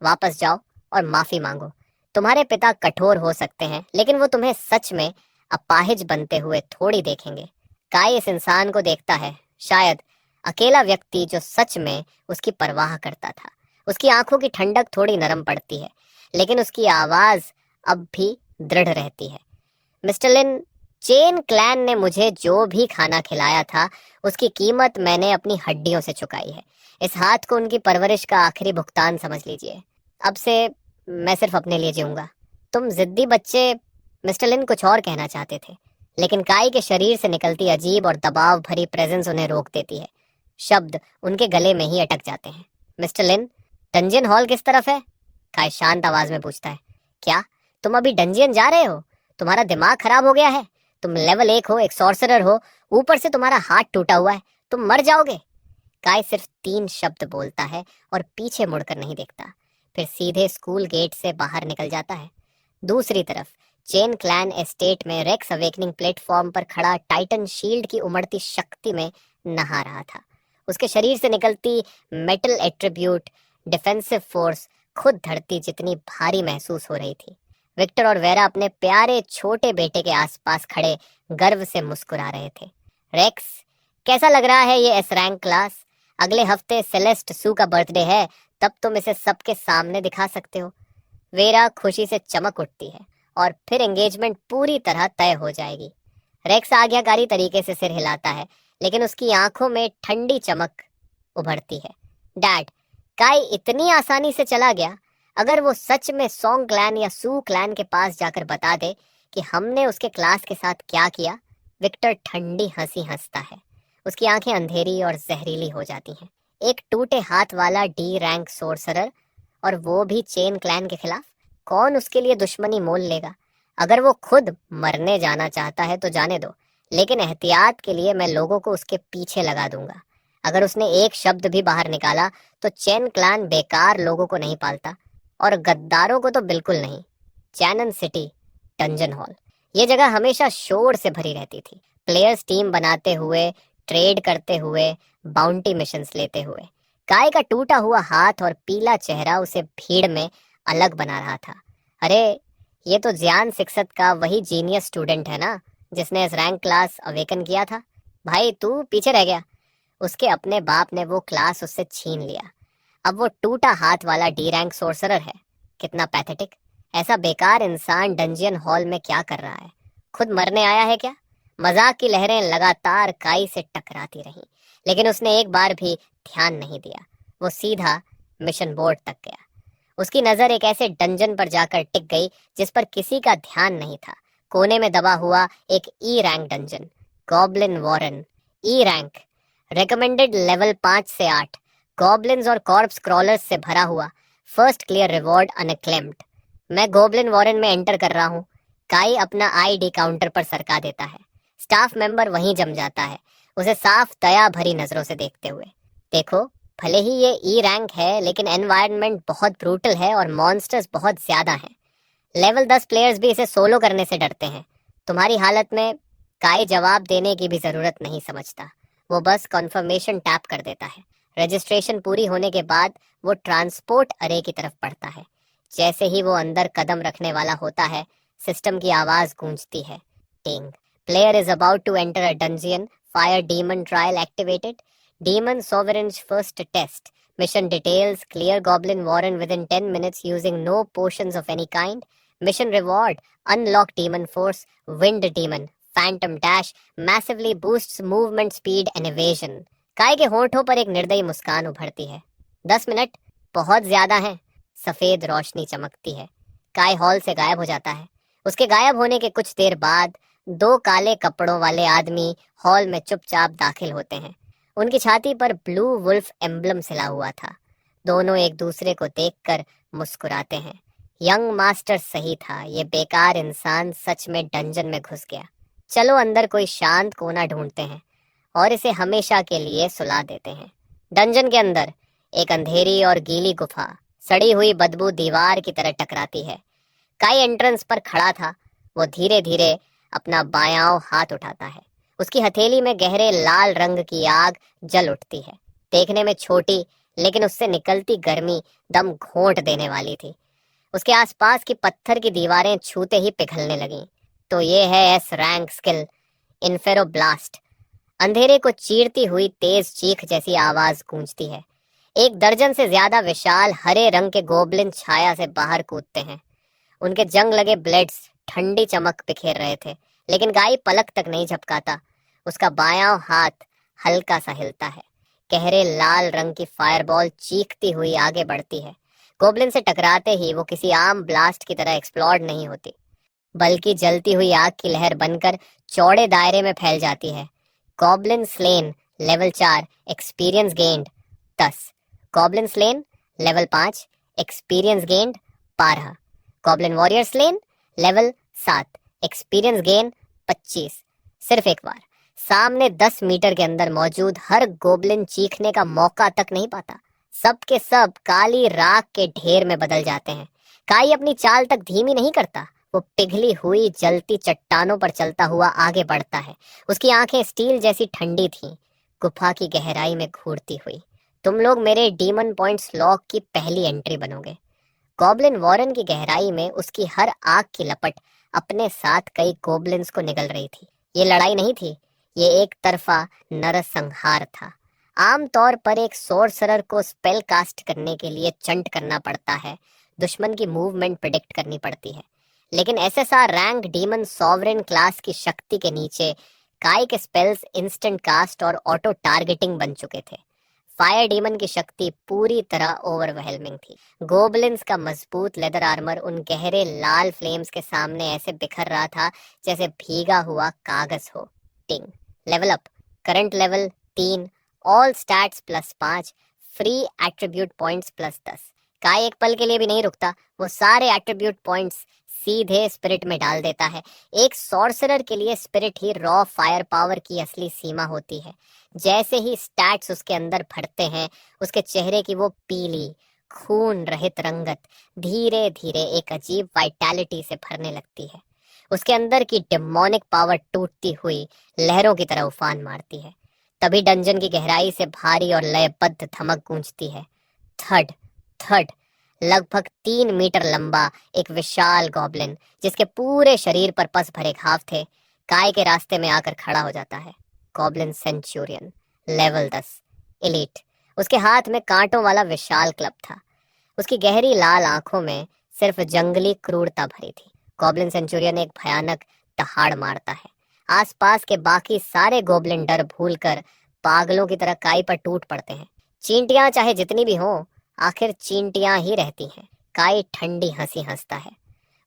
वापस जाओ और माफी मांगो। तुम्हारे पिता कठोर हो सकते हैं, लेकिन वो तुम्हें सच में अपाहिज बनते हुए थोड़ी देखेंगे। काय इस इंसान को देखता है, शायद अकेला व्यक्ति जो सच में उसकी परवाह करता था। उसकी आंखों की ठंडक थोड़ी नरम पड़ती है, लेकिन उसकी आवाज अब भी दृढ़ रहती है। मिस्टर लिन, चेन क्लैन ने मुझे जो भी खाना खिलाया था उसकी कीमत मैंने अपनी हड्डियों से चुकाई है। इस हाथ को उनकी परवरिश का आखिरी भुगतान समझ लीजिए। अब से मैं सिर्फ अपने लिए जीऊंगा। तुम जिद्दी बच्चे, मिस्टर लिन कुछ और कहना चाहते थे, लेकिन काई के शरीर से निकलती अजीब और दबाव भरी प्रेजेंस उन्हें रोक देती है। शब्द उनके गले में ही अटक जाते हैं। मिस्टर लिन, डंजियन हॉल किस तरफ है? काई शांत आवाज में पूछता है। क्या तुम अभी डंजियन जा रहे हो? तुम्हारा दिमाग खराब हो गया है? तुम लेवल 1 हो, एक सॉर्सरर हो, ऊपर से तुम्हारा हाथ टूटा हुआ है, तुम मर जाओगे। काय सिर्फ 3 शब्द बोलता है और पीछे मुड़कर नहीं देखता, फिर सीधे स्कूल गेट से बाहर निकल जाता है। दूसरी तरफ चेन क्लैन एस्टेट में रेक्स अवेकनिंग प्लेटफॉर्म पर खड़ा टाइटन शील्ड की उमड़ती शक्ति में नहा रहा था। उसके शरीर से निकलती मेटल एट्रीब्यूट डिफेंसिव फोर्स खुद धरती जितनी भारी महसूस हो रही थी। विक्टर और वेरा अपने प्यारे छोटे बेटे के आसपास खड़े गर्व से मुस्कुरा रहे थे। रेक्स, कैसा लग रहा है ये एस रैंक क्लास? अगले हफ्ते सेलेस्ट सू का बर्थडे है, तब तुम इसे सबके सामने दिखा सकते हो। वेरा खुशी से चमक उठती है और फिर एंगेजमेंट पूरी तरह तय हो जाएगी। रेक्स आज्ञाकारी तरीके से सिर हिलाता है, लेकिन उसकी आंखों में ठंडी चमक उभरती है। डैड, काई इतनी आसानी से चला गया? अगर वो सच में सॉन्ग क्लैन या सू क्लैन के पास जाकर बता दे कि हमने उसके क्लास के साथ क्या किया। विक्टर ठंडी हंसी हंसता है। उसकी आंखें अंधेरी और जहरीली हो जाती हैं। एक टूटे हाथ वाला डी रैंक सोर्सरर, और वो भी चेन क्लैन के खिलाफ। कौन उसके लिए दुश्मनी मोल लेगा? अगर वो खुद मरने जाना चाहता है तो जाने दो, लेकिन एहतियात के लिए मैं लोगों को उसके पीछे लगा दूंगा। अगर उसने एक शब्द भी बाहर निकाला तो चेन क्लैन बेकार लोगों को नहीं पालता, और गद्दारों को तो बिल्कुल नहीं। चैनन सिटी डंजन हॉल, ये जगह हमेशा शोर से भरी रहती थी। प्लेयर्स टीम बनाते हुए, ट्रेड करते हुए, बाउंटी मिशंस लेते हुए। काय का टूटा हुआ हाथ और पीला चेहरा उसे भीड़ में अलग बना रहा था। अरे, ये तो जियान सिक्सत का वही जीनियस स्टूडेंट है ना, जिसने इस रैंक क्लास अवेकन किया था। भाई तू पीछे रह गया। उसके अपने बाप ने वो क्लास उससे छीन लिया। अब वो टूटा हाथ वाला डी रैंक सोर्सरर है। कितना पैथेटिक। ऐसा बेकार इंसान डंजियन हॉल में क्या कर रहा है? खुद मरने आया है क्या? मजाक की लहरें लगातार काई से टकराती रहीं, लेकिन उसने एक बार भी ध्यान नहीं दिया। वो सीधा मिशन बोर्ड तक गया। उसकी नजर एक ऐसे डंजन पर जाकर टिक गई जिस पर किसी का ध्यान नहीं था। कोने में दबा हुआ एक E rank dungeon, goblin Warren. E rank, recommended level 5 से 8, गॉब्लिन्स और कॉर्प्स क्रॉलर्स से भरा हुआ, फर्स्ट क्लियर रिवॉर्ड अनक्लेम्ड। मैं गॉब्लिन वॉरन में एंटर कर रहा हूँ। काई अपना आईडी काउंटर पर सरका देता है। स्टाफ मेंबर वहीं जम जाता है, उसे साफ दया भरी नजरों से देखते हुए। देखो, भले ही ये ई रैंक है, लेकिन एनवायरनमेंट बहुत ब्रूटल है और मॉन्स्टर्स बहुत ज्यादा हैं। लेवल 10 प्लेयर्स भी इसे सोलो करने से डरते हैं। तुम्हारी हालत में काई जवाब देने की भी जरूरत नहीं समझता। वो बस कन्फर्मेशन टैप कर देता है। रजिस्ट्रेशन पूरी होने के बाद वो ट्रांसपोर्ट अरे की तरफ बढ़ता है। जैसे ही वो अंदर कदम रखने वाला होता है, सिस्टम की आवाज गूंजती है। Ting, player is about to enter a dungeon, fire demon trial activated, demon sovereign first test, mission details, clear goblin warren within 10 minutes using no potions of any kind, mission reward, unlock demon force, wind demon, phantom dash, massively boosts movement speed and evasion। काय के होठों पर एक निर्दयी मुस्कान उभरती है। 10 minute बहुत ज्यादा है। सफेद रोशनी चमकती है। काय हॉल से गायब हो जाता है। उसके गायब होने के कुछ देर बाद 2 काले कपड़ों वाले आदमी हॉल में चुपचाप दाखिल होते हैं। उनकी छाती पर ब्लू वुल्फ एम्बलम सिला हुआ था। दोनों एक दूसरे को देखकर मुस्कुराते हैं। यंग मास्टर सही था, ये बेकार इंसान सच में डंजन में घुस गया। चलो अंदर कोई शांत कोना ढूंढते हैं और इसे हमेशा के लिए सुला देते हैं। डंजन के अंदर एक अंधेरी और गीली गुफा सड़ी हुई बदबू दीवार की तरह टकराती है। काई एंट्रेंस पर खड़ा था। वो धीरे धीरे अपना बायां हाथ उठाता है। उसकी हथेली में गहरे लाल रंग की आग जल उठती है। देखने में छोटी, लेकिन उससे निकलती गर्मी दम घोंट देने वाली थी। उसके आसपास की पत्थर की दीवारें छूते ही पिघलने लगीं। तो ये है एस रैंक स्किल, इन्फेरो ब्लास्ट। अंधेरे को चीरती हुई तेज चीख जैसी आवाज गूंजती है। 1 दर्जन से ज्यादा विशाल हरे रंग के गोबलिन छाया से बाहर कूदते हैं। उनके जंग लगे ब्लेड्स ठंडी चमक बिखेर रहे थे, लेकिन गाय पलक तक नहीं झपकाता। उसका बायां हाथ हल्का सा हिलता है। गहरे लाल रंग की फायरबॉल चीखती हुई आगे बढ़ती है। गोब्लिन से टकराते ही वो किसी आम ब्लास्ट की तरह एक्सप्लोड नहीं होती, बल्कि जलती हुई आग की लहर बनकर चौड़े दायरे में फैल जाती है। Goblin slain level 4, experience gained 10। Goblin slain level 5, experience gained 12। Goblin warrior slain level 7, experience gain 25। सिर्फ एक बार। सामने 10 मीटर के अंदर मौजूद हर गोब्लिन चीखने का मौका तक नहीं पाता। सब के सब काली राख के ढेर में बदल जाते हैं। काई अपनी चाल तक धीमी नहीं करता। वो पिघली हुई जलती चट्टानों पर चलता हुआ आगे बढ़ता है। उसकी आंखें स्टील जैसी ठंडी थीं, गुफा की गहराई में घूरती हुई। तुम लोग मेरे डीमन पॉइंट्स लॉक की पहली एंट्री बनोगे। गॉब्लिन वॉरन की गहराई में उसकी हर आग की लपट अपने साथ कई गोब्लिन्स को निगल रही थी। ये लड़ाई नहीं थी, ये एक तरफा नरसंहार था। आमतौर पर एक सोर्सरर को स्पेल कास्ट करने के लिए चंट करना पड़ता है, दुश्मन की मूवमेंट प्रिडिक्ट करनी पड़ती है। लेकिन SSR rank demon sovereign class की शक्ति के नीचे काई के स्पेल्स इंस्टेंट कास्ट और ऑटो टारगेटिंग बन चुके थे। फायर डीमन की शक्ति पूरी तरह ओवरवेलमिंग थी। गोबलिन्स का मजबूत लेदर आर्मर उन गहरे लाल फ्लेम्स के सामने ऐसे बिखर रहा था जैसे भीगा हुआ कागज हो। टिंग level up, current level 3, all stats +5, free attribute points +10। काय एक पल के लिए भी नहीं रुकता, वो सारे एट्रीब्यूट पॉइंट्स सीधे स्पिरिट में डाल देता है। एक सॉर्सरर के लिए स्पिरिट ही रॉ फायर पावर की असली सीमा होती है। जैसे ही स्टैट्स उसके अंदर भरते हैं, उसके चेहरे की वो पीली खून रहित रंगत धीरे धीरे एक अजीब वाइटैलिटी से भरने लगती है। उसके अंदर की डेमोनिक पावर टूटती हुई लहरों की तरह उफान मारती है। तभी डंजन की गहराई से भारी और लयबद्ध धमक गूंजती है। थड थड। लगभग 3 मीटर लंबा एक विशाल गॉब्लिन, जिसके पूरे शरीर पर पस भरे घाव थे, काय के रास्ते में आकर खड़ा हो जाता है। Goblin Centurion level 10, elite. उसके हाथ में कांटों वाला विशाल क्लब था। उसकी गहरी लाल आंखों में सिर्फ जंगली क्रूरता भरी थी। गॉब्लिन सेंचुरियन एक भयानक दहाड़ मारता है। आसपास के बाकी सारे गोब्लिन डर भूलकर पागलों की तरह काई पर टूट पड़ते हैं। चींटियां चाहे जितनी भी हों, आखिर चींटियां ही रहती हैं। काई ठंडी हंसी हंसता है।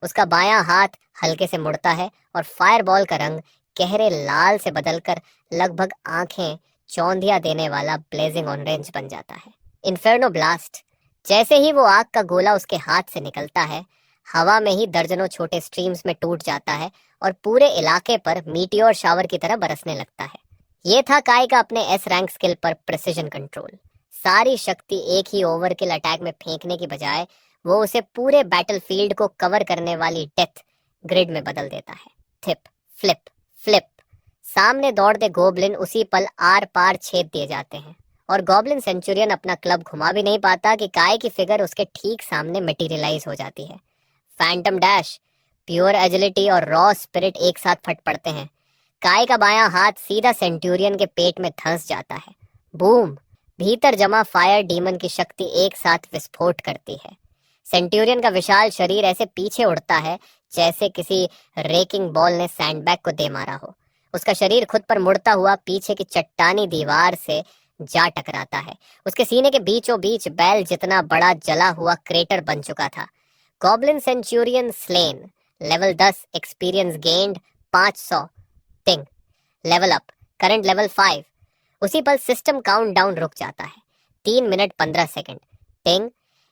उसका बायां हाथ हल्के से मुड़ता है और फायरबॉल का रंग गहरे लाल से बदलकर लगभग आंखें चौंधिया देने वाला ब्लेजिंग ऑरेंज बन जाता है। Inferno blast. जैसे ही वो आग का गोला उसके हाथ से निकलता है, हवा में ही दर्जनों छोटे स्ट्रीम्स में टूट जाता है और पूरे इलाके पर मीटियोर शावर की तरह बरसने लगता है। ये था काय का अपने एस रैंक स्किल पर प्रिसिजन कंट्रोल। सारी शक्ति एक ही ओवरकिल अटैक में फेंकने की बजाय वो उसे पूरे बैटलफील्ड को कवर करने वाली डेथ ग्रिड में बदल देता है। थिप फ्लिप फ्लिप। सामने दौड़ते गोब्लिन उसी पल आर पार छेद दिए जाते हैं और गॉब्लिन सेंचुरियन अपना क्लब घुमा भी नहीं पाता कि काय की फिगर उसके ठीक सामने मटेरियलाइज हो जाती है। फैंटम डैश, प्योर एजिलिटी और रॉ स्पिरिट एक साथ फट पड़ते हैं। काय का बायां हाथ सीधा सेंचुरियन के पेट में धंस जाता है। बूम। भीतर जमा फायर डीमन की शक्ति एक साथ विस्फोट करती है। सेंटूरियन का विशाल शरीर ऐसे पीछे उड़ता है जैसे किसी रेकिंग बॉल ने सैंडबैग को दे मारा हो। उसका शरीर खुद पर मुड़ता हुआ पीछे की चट्टानी दीवार से जा टकराता है। उसके सीने के बीचों बीच बैल जितना बड़ा जला हुआ क्रेटर बन चुका था। Goblin Centurion slain level 10, experience gained 500। टिंग लेवल अप, करंट लेवल 5। उसी पल सिस्टम काउंटडाउन रुक जाता है। 3 minute 15 second. Ting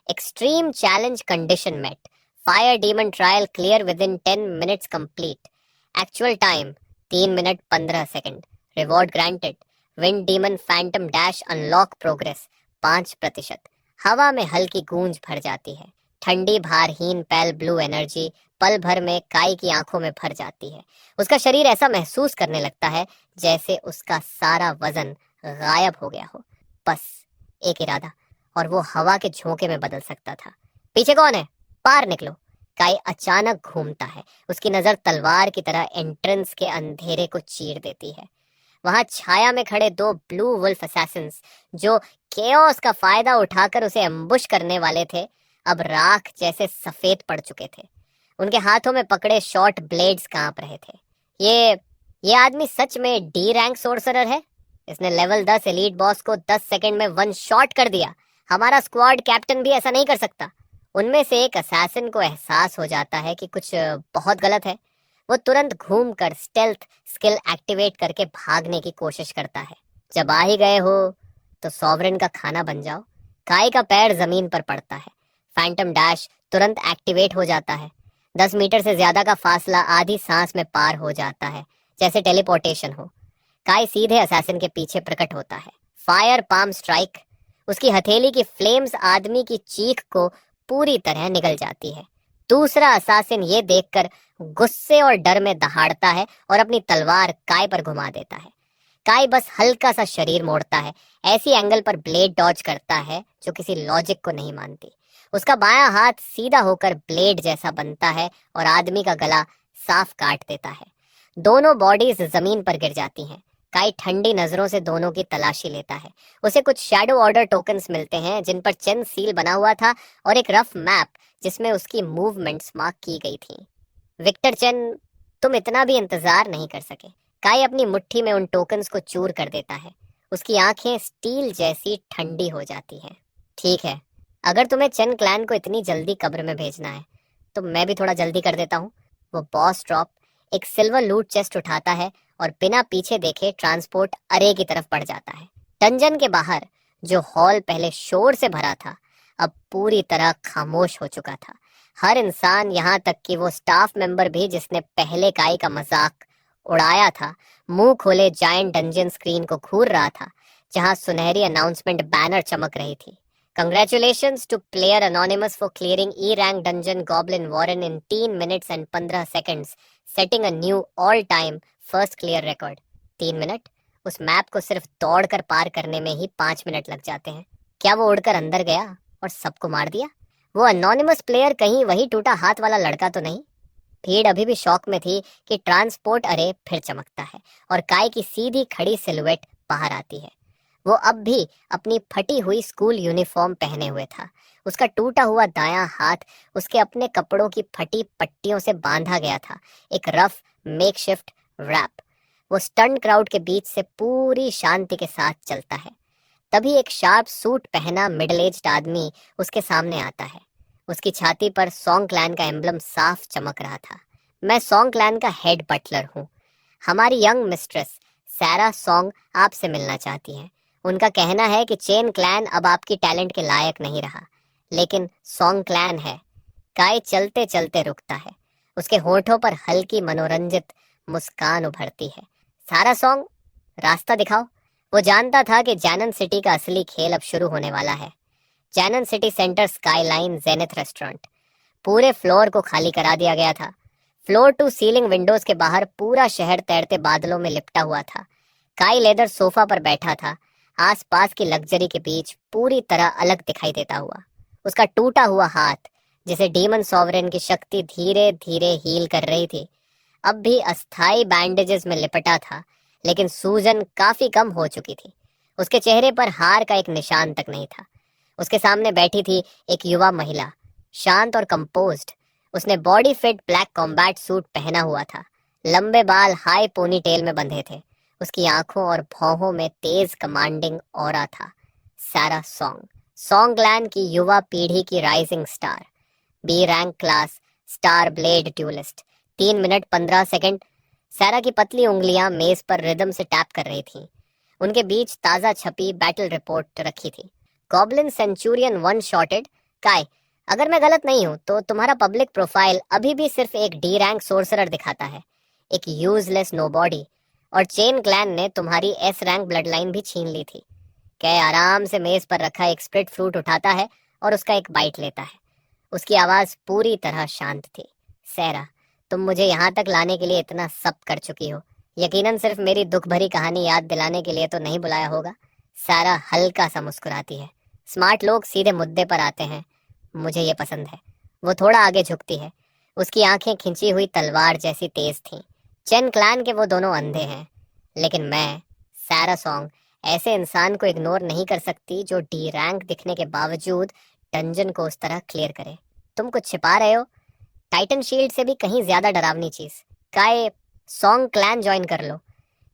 extreme challenge condition met. Fire demon trial clear within 10 minutes complete. Actual time 3 minute 15 second. Reward granted, wind demon phantom dash unlock progress 5%। हवा में हल्की गूंज भर जाती है। ठंडी भारहीन पैल ब्लू एनर्जी पल भर में काई की आंखों में भर जाती है। उसका शरीर ऐसा महसूस करने लगता है जैसे उसका सारा वजन गायब हो गया हो। बस एक इरादा और वो हवा के झोंके में बदल सकता था। पीछे कौन है? पार निकलो। काई अचानक घूमता है। उसकी नजर तलवार की तरह एंट्रेंस के अंधेरे को चीर देती है। वहां छाया में खड़े 2 ब्लू वुल्फ असैसिन्स, जो केओस का फायदा उठाकर उसे एम्बुश करने वाले थे, अब राख जैसे सफेद पड़ चुके थे। उनके हाथों में पकड़े शॉर्ट ब्लेड्स कांप रहे थे। ये आदमी सच में डी रैंक सोर्सरर है? इसने लेवल 10 एलीट बॉस को 10 सेकंड में वन शॉट कर दिया। हमारा स्क्वाड कैप्टन भी ऐसा नहीं कर सकता। उनमें से एक असैसिन को एहसास हो जाता है कि कुछ बहुत गलत है। वो तुरंत घूमकर स्टेल्थ स्किल एक्टिवेट करके भागने की कोशिश करता है। जब आ ही गए हो तो सॉवरेन का खाना बन जाओ। काई का पैर जमीन पर पड़ता है। फैंटम डैश तुरंत एक्टिवेट हो जाता है। 10 मीटर से ज्यादा का फासला आधी सांस में पार हो जाता है, जैसे टेलीपोर्टेशन हो। काई सीधे असैसिन के पीछे प्रकट होता है। Fire palm strike. उसकी हथेली की फ्लेम्स आदमी की चीख को पूरी तरह निगल जाती है। दूसरा असैसिन ये देखकर गुस्से और डर में दहाड़ता है और अपनी तलवार काय पर घुमा देता है। काय बस हल्का सा शरीर मोड़ता है, ऐसी एंगल पर ब्लेड डॉज करता है जो किसी लॉजिक को नहीं मानती। उसका बायां हाथ सीधा होकर ब्लेड जैसा बनता है और आदमी का गला साफ काट देता है। दोनों बॉडीज जमीन पर गिर जाती हैं। काई ठंडी नजरों से दोनों की तलाशी लेता है। उसे कुछ शैडो ऑर्डर टोकन्स मिलते हैं जिन पर चेन सील बना हुआ था और एक रफ मैप जिसमें उसकी मूवमेंट्स मार्क की गई थी। विक्टर चेन, तुम इतना भी इंतजार नहीं कर सके। काई अपनी मुट्ठी में उन टोकन्स को चूर कर देता है। उसकी आंखें स्टील जैसी ठंडी हो जाती हैं। ठीक है, अगर तुम्हें चेन क्लैन को इतनी जल्दी कब्र में भेजना है तो मैं भी थोड़ा जल्दी कर देता हूँ। वो बॉस ड्रॉप एक सिल्वर लूट चेस्ट उठाता है और बिना पीछे देखे ट्रांसपोर्ट अरे की तरफ बढ़ जाता है। डंजन के बाहर जो हॉल पहले शोर से भरा था अब पूरी तरह खामोश हो चुका था। हर इंसान, यहाँ तक कि वो स्टाफ मेंबर भी जिसने पहले काई का मजाक उड़ाया था, मुंह खोले जायंट डंजन स्क्रीन को घूर रहा था जहां सुनहरी अनाउंसमेंट बैनर चमक रही थी। Congratulations to player anonymous for clearing E rank dungeon Goblin Warren in 3 minutes and 15 seconds, setting a new all-time first clear record. 3 minute? उस मैप को सिर्फ दौड़कर पार करने में ही 5 मिनट लग जाते हैं। क्या वो उड़कर अंदर गया और सबको मार दिया? वो अनोनिमस प्लेयर कहीं वही टूटा हाथ वाला लड़का तो नहीं? भीड़ अभी भी शौक में थी कि ट्रांसपोर्ट अरे फिर चमकता है और काय की सीधी खड़ी सिलुएट बाहर आती है। वो अब भी अपनी फटी हुई स्कूल यूनिफॉर्म पहने हुए था। उसका टूटा हुआ दायां हाथ उसके अपने कपड़ों की फटी पट्टियों से बांधा गया था, एक रफ मेकशिफ्ट रैप। वो स्टन्ड क्राउड के बीच से पूरी शांति के साथ चलता है। तभी एक शार्प सूट पहना मिडिल एज्ड आदमी उसके सामने आता है। उसकी छाती पर सॉन्ग क्लैन का एम्बलम साफ चमक रहा था। मैं सॉन्ग क्लैन का हेड बटलर हूँ। हमारी यंग मिस्ट्रेस सैरा सॉन्ग आपसे मिलना चाहती है। उनका कहना है कि चेन क्लैन अब आपकी टैलेंट के लायक नहीं रहा, लेकिन सॉन्ग क्लैन है। काय चलते चलते रुकता है। उसके होठों पर हल्की मनोरंजित मुस्कान उभरती है। सारा सॉन्ग, रास्ता दिखाओ। वो जानता था कि जैनन सिटी का असली खेल अब शुरू होने वाला है। जैनन city centre skyline zenith restaurant. पूरे फ्लोर को खाली करा दिया गया था। फ्लोर टू सीलिंग विंडोज के बाहर पूरा शहर तैरते बादलों में लिपटा हुआ था। काय लेदर सोफा पर बैठा था, आसपास की लग्जरी के बीच पूरी तरह अलग दिखाई देता हुआ। उसका टूटा हुआ हाथ, जिसे डीमन सॉवरेन की शक्ति धीरे धीरे हील कर रही थी, अब भी अस्थाई बैंडेजेस में लिपटा था, लेकिन सूजन काफी कम हो चुकी थी। उसके चेहरे पर हार का एक निशान तक नहीं था। उसके सामने बैठी थी एक युवा महिला, शांत और कंपोज्ड। उसने body fit black combat suit पहना हुआ था। लंबे बाल हाई पोनी टेल में बंधे थे। उसकी आंखों और भौहों में तेज कमांडिंग ऑरा था। सैरा सॉन्ग, सॉन्ग क्लैन की युवा पीढ़ी की rising star, B rank class star blade duelist. 3 minute 15 second. सैरा की पतली उंगलियां मेज पर रिदम से टैप कर रही थीं। उनके बीच ताजा छपी बैटल रिपोर्ट रखी थी। Goblin Centurion one shotted. काय, अगर मैं गलत नहीं हूं तो तुम्हारा पब्लिक प्रोफाइल अभी भी सिर्फ एक डी रैंक सोर्सरर दिखाता है, एक यूजलेस नोबॉडी। और चेन क्लैन ने तुम्हारी एस रैंक ब्लड लाइन भी छीन ली थी। कै आराम से मेज पर रखा एक स्प्रिट फ्रूट उठाता है और उसका एक बाइट लेता है। उसकी आवाज पूरी तरह शांत थी। सैरा, तुम मुझे यहाँ तक लाने के लिए इतना सब कर चुकी हो। यकीनन सिर्फ मेरी दुख भरी कहानी याद दिलाने के लिए तो नहीं बुलाया होगा। सैरा हल्का सा मुस्कुराती है। स्मार्ट लोग सीधे मुद्दे पर आते हैं, मुझे ये पसंद है। वो थोड़ा आगे झुकती है। उसकी आंखें खिंची हुई तलवार जैसी तेज थीं। चेन क्लैन के वो दोनों अंधे हैं, लेकिन मैं, सैरा सॉन्ग, ऐसे इंसान को इग्नोर नहीं कर सकती जो डी रैंक दिखने के बावजूद डंजन को उस तरह क्लियर करे। तुम कुछ छिपा रहे हो, टाइटन शील्ड से भी कहीं ज्यादा डरावनी चीज। काय, सॉन्ग क्लैन ज्वाइन कर लो।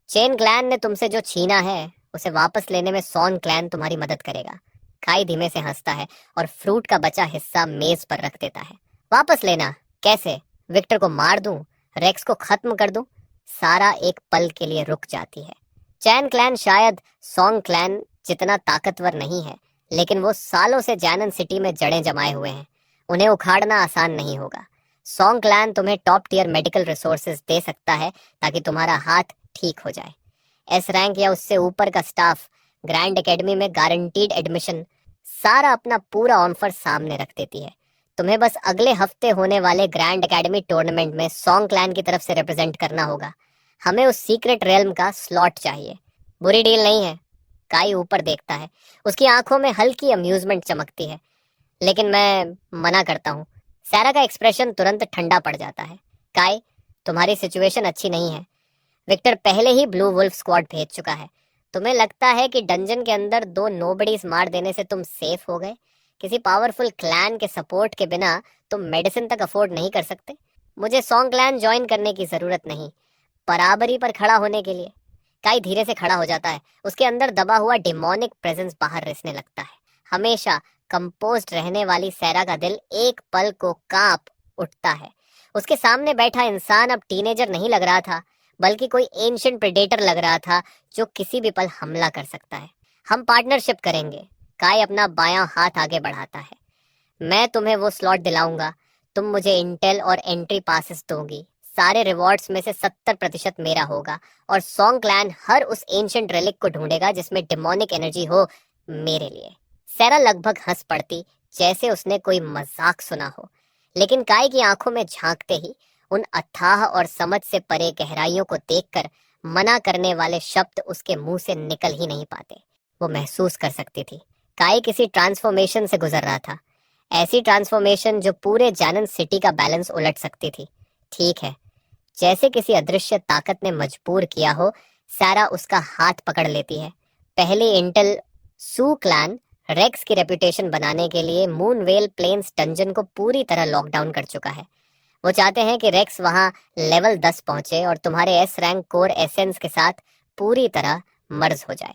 चेन क्लैन ने तुमसे जो छीना है उसे वापस लेने में सॉन क्लैन तुम्हारी मदद करेगा। काई धीमे से हंसता है और फ्रूट का बचा हिस्सा मेज पर रख देता है। वापस लेना? कैसे? विक्टर को मार दूं? रेक्स को खत्म कर दूं? सारा एक पल के लिए रुक जाती है। चैन क्लैन शायद सॉन्ग क्लैन जितना ताकतवर नहीं है, लेकिन वो सालों से जैनन सिटी में जड़ें जमाए हुए हैं। उन्हें उखाड़ना आसान नहीं होगा। सॉन्ग क्लैन तुम्हें टॉप टियर मेडिकल रिसोर्सेज दे सकता है ताकि तुम्हारा हाथ ठीक हो जाए। एस रैंक या उससे ऊपर का स्टाफ ग्रैंड एकेडमी में गारंटीड एडमिशन, सारा अपना पूरा ऑफर सामने रख देती है। तुम्हें बस अगले हफ्ते होने वाले ग्रैंड एकेडमी टूर्नामेंट में सॉन्ग क्लैन की तरफ से रिप्रेजेंट करना होगा। हमें उस सीक्रेट रेल्म का स्लॉट चाहिए। बुरी डील नहीं है। काई ऊपर देखता है, उसकी आंखों में हल्की अम्यूजमेंट चमकती है। लेकिन मैं मना करता हूँ। सैरा का एक्सप्रेशन तुरंत ठंडा पड़ जाता है। काई, तुम्हारी सिचुएशन अच्छी नहीं है। विक्टर पहले ही ब्लू वुल्फ स्क्वाड भेज चुका है। तुम्हें लगता है कि डंजन के अंदर 2 नोबडीज मार देने से तुम सेफ हो गए? किसी पावरफुल क्लैन के सपोर्ट के बिना तुम मेडिसिन तक अफोर्ड नहीं कर सकते। मुझे सॉन्ग क्लैन ज्वाइन करने की जरूरत नहीं, बराबरी पर खड़ा होने के लिए। काई धीरे से खड़ा हो जाता है। उसके अंदर दबा हुआ डिमोनिक प्रेजेंस बाहर रिसने लगता है। हमेशा कंपोज्ड रहने वाली सैरा का दिल एक पल को कांप उठता है। उसके सामने बैठा इंसान अब टीनेजर नहीं लग रहा था, बल्कि कोई एंशिएंट प्रेडेटर लग रहा था जो किसी भी पल हमला कर सकता है। हम पार्टनरशिप करेंगे। काय अपना बायां हाथ आगे बढ़ाता है। मैं तुम्हें वो स्लॉट दिलाऊंगा। तुम मुझे इंटेल और एंट्री पासेस दोगी। सारे रिवॉर्ड्स में से 70% मेरा होगा और सॉन्ग क्लैन हर उस एंशिएंट रेलिक को ढूंढेगा जिसमें डिमोनिक एनर्जी हो, मेरे लिए। सैरा लगभग हंस पड़ती, जैसे उसने कोई मजाक सुना हो। लेकिन काय की आंखों में झांकते ही उन अथाह और समझ से परे गहराइयों को देखकर मना करने वाले शब्द उसके मुंह से निकल ही नहीं पाते। वो महसूस कर सकती थी काय किसी ट्रांसफॉर्मेशन से गुजर रहा था। ऐसी ट्रांसफॉर्मेशन जो पूरे जानन सिटी का बैलेंस उलट सकती थी। ठीक है, जैसे किसी अदृश्य ताकत ने मजबूर किया हो, सारा उसका हाथ पकड़ लेती है। पहले इंटेल सू क्लैन रेक्स की रेपुटेशन बनाने के लिए मूनवेल प्लेन्स डंजन को पूरी तरह लॉकडाउन कर चुका है। वो चाहते हैं कि रेक्स वहां लेवल 10 पहुंचे और तुम्हारे एस रैंक कोर एसेंस के साथ पूरी तरह मर्ज हो जाए।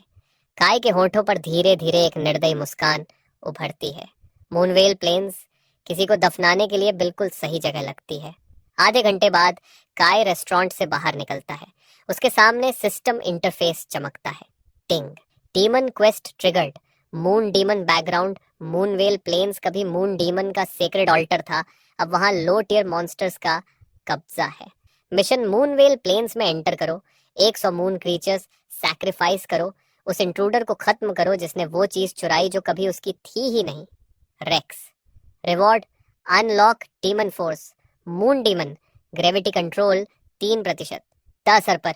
काय के होठों पर धीरे धीरे एक निर्दयी मुस्कान उभरती है। मूनवेल प्लेन्स किसी को दफनाने के लिए बिल्कुल सही जगह लगती है। आधे घंटे बाद काय रेस्टोरेंट से बाहर निकलता है। उसके सामने सिस्टम इंटरफेस चमकता है। Ting. Demon quest triggered. Moon demon background. Moonwell plains कभी मून डीमन का सेक्रेड ऑल्टर था, अब वहां लो टियर मॉन्स्टर्स का कब्जा है। मिशन मूनवेल प्लेन्स में एंटर करो। 100 मून क्रीचर्स सैक्रिफाइस करो। उस इंट्रूडर को खत्म करो जिसने वो चीज चुराई जो कभी उसकी थी ही नहीं, Rex. Reward, unlock demon force, moon demon, gravity control 3%। 10 सर पर।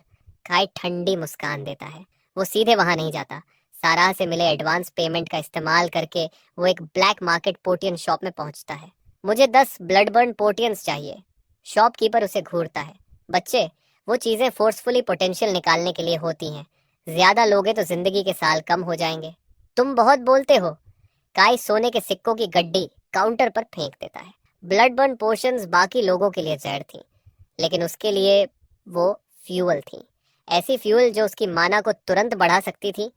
काय ठंडी मुस्कान देता है। वो सीधे वहां नहीं जाता। सारा से मिले एडवांस पेमेंट का इस्तेमाल करके वो एक ब्लैक मार्केट पोर्टियन शॉप में पहुंचता है। मुझे 10 ब्लडबर्न पोर्टियंस चाहिए। शॉपकीपर उसे घूरता है। बच्चे, वो चीजें फोर्सफुली पोटेंशियल निकालने के लिए होती हैं। ज्यादा लोगे तो जिंदगी के साल कम हो जाएंगे। तुम बहुत बोलते हो। काय सोने के सिक्कों की गड्डी काउंटर पर फेंक देता है। ब्लडबर्न पोशंस बाकी लोगों के लिए जहर थी, लेकिन उसके लिए वो फ्यूल थी। ऐसी फ्यूल जो उसकी माना को तुरंत बढ़ा सकती थी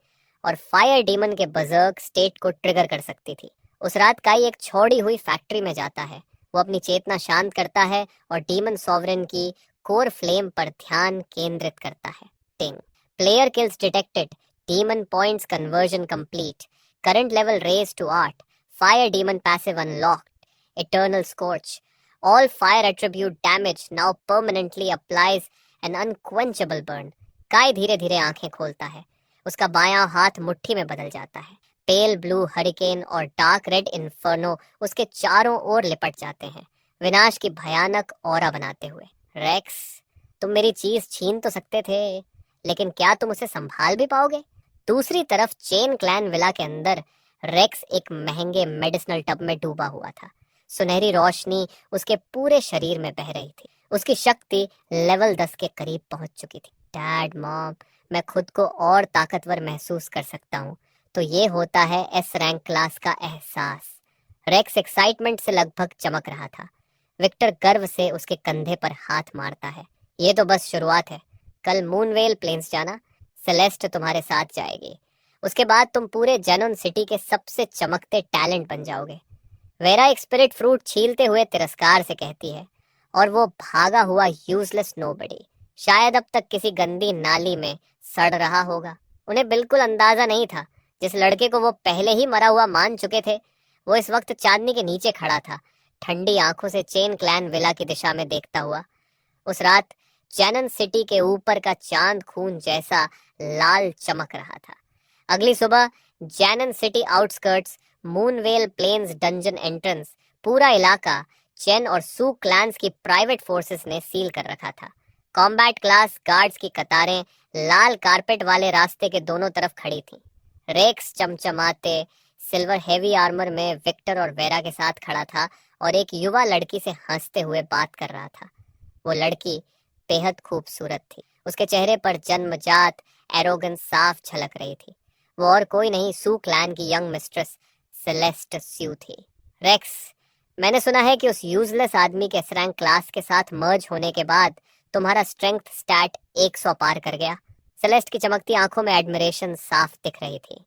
और फायर डीमन के बजर्क स्टेट को ट्रिगर कर सकती थी। उस रात काई एक छोड़ी हुई फैक्ट्री में जाता है। वो अपनी चेतना शांत करता है और डीमन सॉवरेन की कोर फ्लेम पर ध्यान केंद्रित करता है। Ting. Player kills detected. Demon points conversion complete. Current level raise to 8। Fire demon passive unlocked. Eternal scorch. All fire attribute damage now permanently applies an unquenchable burn. Kai धीरे धीरे आंखें खोलता है। उसका बायां हाथ मुट्ठी में बदल जाता है। पेल ब्लू हरिकेन और डार्क रेड इन्फर्नो उसके चारों ओर लिपट जाते हैं, विनाश की भयानक ऑरा बनाते हुए। रेक्स, तुम मेरी चीज छीन तो सकते थे, लेकिन क्या तुम उसे संभाल भी पाओगे? दूसरी तरफ चेन क्लैन विला के अंदर रेक्स एक महंगे मेडिसिनल टब में डूबा हुआ था। सुनहरी रोशनी उसके पूरे शरीर में बह रही थी। उसकी शक्ति लेवल 10 के करीब पहुंच चुकी थी। डैड, मॉम, मैं खुद को और ताकतवर महसूस कर सकता हूँ। तो ये होता है एस रैंक क्लास का एहसास। रेक्स एक्साइटमेंट से लगभग चमक रहा था। विक्टर गर्व से उसके कंधे पर हाथ मारता है। ये तो बस शुरुआत है। कल मूनवेल प्लेन्स जाना। सेलेस्ट तुम्हारे साथ जाएगी। उसके बाद तुम पूरे जनोन सिटी के सबसे चमकते टैलेंट बन जाओगे। वेरा एक स्पिरिट फ्रूट छीलते हुए तिरस्कार से कहती है, और वो भागा हुआ यूजलेस नोबडी शायद अब तक किसी गंदी नाली में सड़ रहा होगा। उन्हें बिल्कुल अंदाजा नहीं था, जिस लड़के को वो पहले ही मरा हुआ मान चुके थे, वो इस वक्त चांदनी के नीचे खड़ा था, ठंडी आंखों से चेन क्लैन विला की दिशा में देखता हुआ। उस रात जैनन सिटी के ऊपर का चांद खून जैसा लाल चमक रहा था। अगली सुबह जैनन city outskirts, moonwell plains dungeon entrance, पूरा इलाका चेन और सू क्लैंस की प्राइवेट फोर्सेस ने सील कर रखा था। कॉम्बैट क्लास गार्ड्स की कतारें लाल कारपेट वाले रास्ते के दोनों तरफ खड़ी थीं। रेक्स चमचमाते सिल्वर हेवी आर्मर में विक्टर और वेरा के साथ खड़ा था और एक युवा लड़की से हंसते हुए बात कर रहा था। वो लड़की बेहद खूबसूरत थी। उसके चेहरे पर जन्मजात एरोगेंस साफ झलक रही थी। वो और कोई नहीं, सू क्लैन की यंग मिस्ट्रेस सेलेस्ट स्यू थी। रेक्स, मैंने सुना है कि उस यूजलेस आदमी के एस रैंक क्लास के साथ मर्ज होने के बाद तुम्हारा स्ट्रेंथ स्टैट 100 पार कर गया। सेलेस्ट की चमकती आंखों में एडमिरेशन साफ दिख रही थी।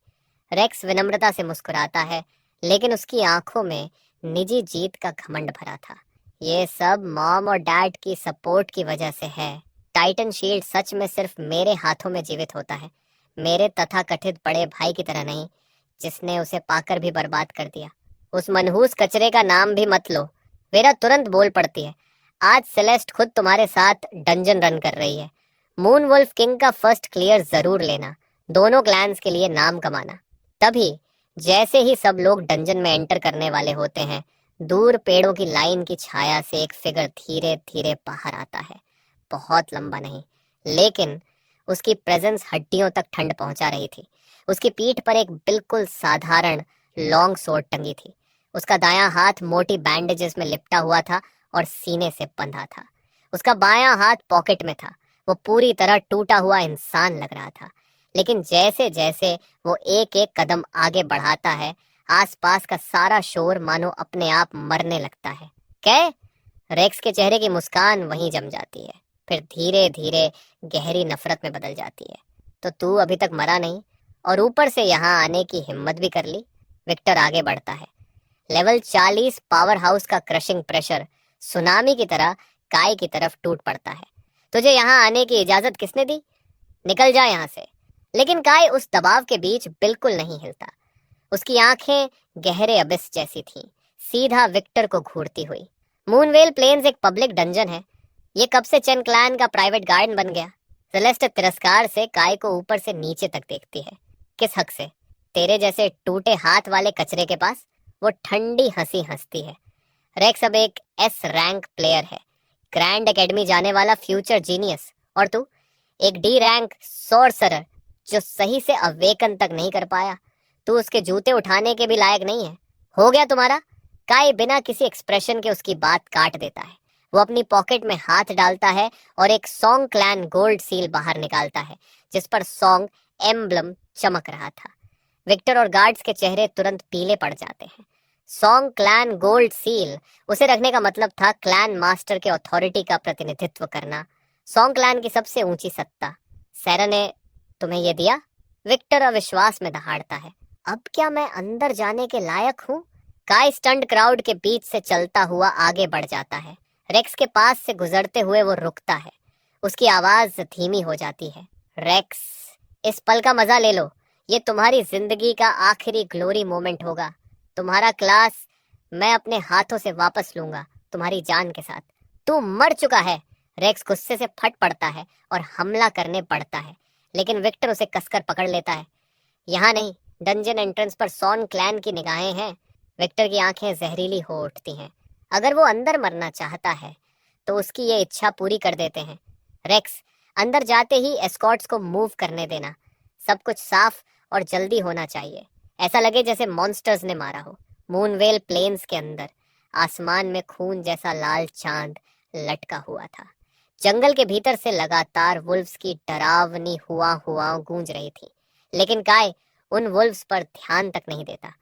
रेक्स विनम्रता से मुस्कुराता है, लेकिन उसकी आंखों में निजी जीत का घमंड भरा था। ये सब मॉम और डैड की सपोर्ट की वजह से है। टाइटन शील्ड सच में सिर्फ मेरे हाथों में जीवित होता है, मेरे तथाकथित बड़े भाई की तरह नहीं, जिसने उसे पाकर भी बर्बाद कर दिया। उस मनहूस कचरे का नाम भी मत लो। वेरा तुरंत बोल पड़ती है, आज सेलेस्ट खुद तुम्हारे साथ डंजन रन कर रही है। मून वुल्फ किंग का फर्स्ट क्लियर जरूर लेना, दोनों क्लैंस के लिए नाम कमाना। तभी जैसे ही सब लोग डंजन में एंटर करने वाले होते हैं, दूर पेड़ों की लाइन की छाया से एक फिगर धीरे धीरे बाहर आता है। बहुत लंबा नहीं, लेकिन उसकी प्रेजेंस हड्डियों तक ठंड पहुंचा रही थी। उसकी पीठ पर एक बिल्कुल साधारण लॉन्ग सोर्ड टंगी थी। उसका दायां हाथ मोटी बैंडेजेस में लिपटा हुआ था और सीने से बंधा था। उसका बायां हाथ पॉकेट में था। वो पूरी तरह टूटा हुआ इंसान लग रहा था, लेकिन जैसे जैसे वो एक एक कदम आगे बढ़ाता है, आसपास का सारा शोर मानो अपने आप मरने लगता है। क्या? रेक्स के चेहरे की मुस्कान वहीं जम जाती है, फिर धीरे धीरे गहरी नफरत में बदल जाती है। तो तू अभी तक मरा नहीं और ऊपर से यहाँ आने की हिम्मत भी कर ली। विक्टर आगे बढ़ता है। लेवल 40 पावर हाउस का क्रशिंग प्रेशर सुनामी की तरह काय की तरफ टूट पड़ता है। तुझे यहाँ आने की इजाजत किसने दी? निकल जा यहाँ से। लेकिन काय उस दबाव के बीच बिल्कुल नहीं हिलता। उसकी आंखें गहरे अबिस जैसी थीं, सीधा विक्टर को घूरती हुई। मूनवेल प्लेन्स एक पब्लिक डंजन है। ये कब से चेन क्लैन का प्राइवेट गार्डन बन गया? सेलेस्ट तिरस्कार से काय को ऊपर से नीचे तक देखती है। किस हक से? तेरे जैसे टूटे हाथ वाले कचरे के पास? वो ठंडी हंसी हंसती है। रेक्स अब एक एस रैंक प्लेयर है, ग्रैंड एकेडमी जाने वाला फ्यूचर जीनियस, और तू एक डी रैंक सॉर्सरर जो सही से अवेकन तक नहीं कर पाया। तू उसके जूते उठाने के भी लायक नहीं है। हो गया तुम्हारा? काय बिना किसी एक्सप्रेशन के उसकी बात काट देता है। वो अपनी पॉकेट में हाथ डालता है और एक सॉन्ग क्लैन गोल्ड सील बाहर निकालता है, जिस पर सॉन्ग एम्ब्लम चमक रहा था। विक्टर और गार्ड्स के चेहरे तुरंत पीले पड़ जाते हैं। सॉन्ग क्लैन गोल्ड सील, उसे रखने का मतलब था क्लैन मास्टर के अथॉरिटी का प्रतिनिधित्व करना, सॉन्ग क्लैन की सबसे ऊंची सत्ता। सैरा ने तुम्हें यह दिया? विक्टर अविश्वास में दहाड़ता है। अब क्या मैं अंदर जाने के लायक हूँ? काय स्टंड क्राउड के बीच से चलता हुआ आगे बढ़ जाता है। रेक्स के पास से गुजरते हुए वो रुकता है। उसकी आवाज धीमी हो जाती है। रेक्स, इस पल का मजा ले लो। ये तुम्हारी जिंदगी का आखिरी ग्लोरी मोमेंट होगा। तुम्हारा क्लास मैं अपने हाथों से वापस लूंगा, तुम्हारी जान के साथ। तू मर चुका है। रेक्स गुस्से से फट पड़ता है और हमला करने पड़ता है, लेकिन विक्टर उसे कसकर पकड़ लेता है। यहाँ नहीं, डंजन एंट्रेंस पर सॉन क्लैन की निगाहें हैं। विक्टर की आंखें जहरीली हो उठती हैं। अगर वो अंदर मरना चाहता है तो उसकी ये इच्छा पूरी कर देते हैं। रेक्स, अंदर जाते ही एस्कॉर्ट्स को मूव करने देना। सब कुछ साफ और जल्दी होना चाहिए, ऐसा लगे जैसे मॉन्स्टर्स ने मारा हो। मूनवेल प्लेन्स के अंदर आसमान में खून जैसा लाल चांद लटका हुआ था। जंगल के भीतर से लगातार वुल्व्स की डरावनी हुआ गूंज रही थी, लेकिन काय उन वुल्व्स पर ध्यान तक नहीं देता।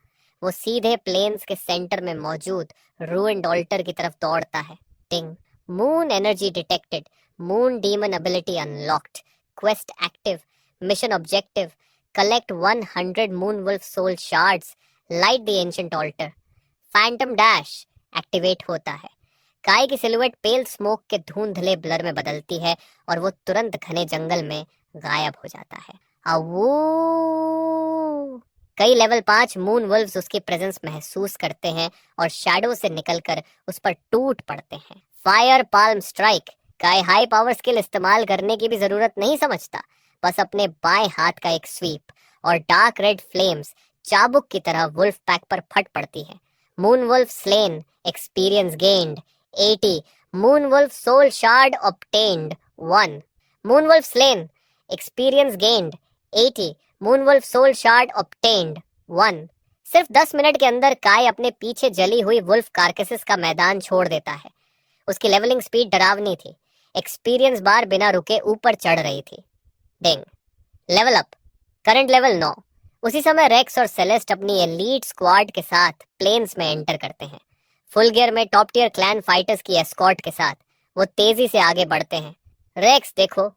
वो सीधे प्लेन्स के सेंटर में मौजूद रूइंड ऑल्टर की तरफ दौड़ता है। Ting, moon energy detected, moon demon ability unlocked, quest active, mission objective, collect 100 moon wolf soul shards, light the ancient altar. Phantom dash activate होता है। काय की सिलुएट पेल स्मोक के धुंधले ब्लर में बदलती है और वो तुरंत घने जंगल में गायब हो जाता है। आवू! कई लेवल 5 मून वुल्व्स उसकी प्रेजेंस महसूस करते हैं और शैडो से निकलकर उस पर टूट पड़ते हैं। Fire palm strike. काय हाई पावर स्किल इस्तेमाल करने की भी जरूरत नहीं समझता, बस अपने बाएं हाथ का एक स्वीप और डार्क रेड फ्लेम्स चाबुक की तरह वुल्फ पैक पर फट पड़ती है। Moon wolf slain, experience gained 80, moon wolf soul shard obtained 1। Moon wolf slain, experience gained 80, moon wolf soul shard obtained 1। सिर्फ 10 मिनट के अंदर काय अपने पीछे जली हुई वुल्फ कार्केसेस का मैदान छोड़ देता है। उसकी लेवलिंग स्पीड डरावनी थी। एक्सपीरियंस बार बिना रुके ऊपर चढ़ रही थी। Ding. Level up. Current level 9। उसी समय रेक्स और सेलेस्ट अपनी एलीट स्क्वाड के साथ प्लेन्स में एंटर करते हैं। फुल गियर में टॉप टियर क्लैन फाइटर्स की एस्कॉर्ट के साथ वो तेजी से आगे बढ़ते हैं। रेक्स, देखो,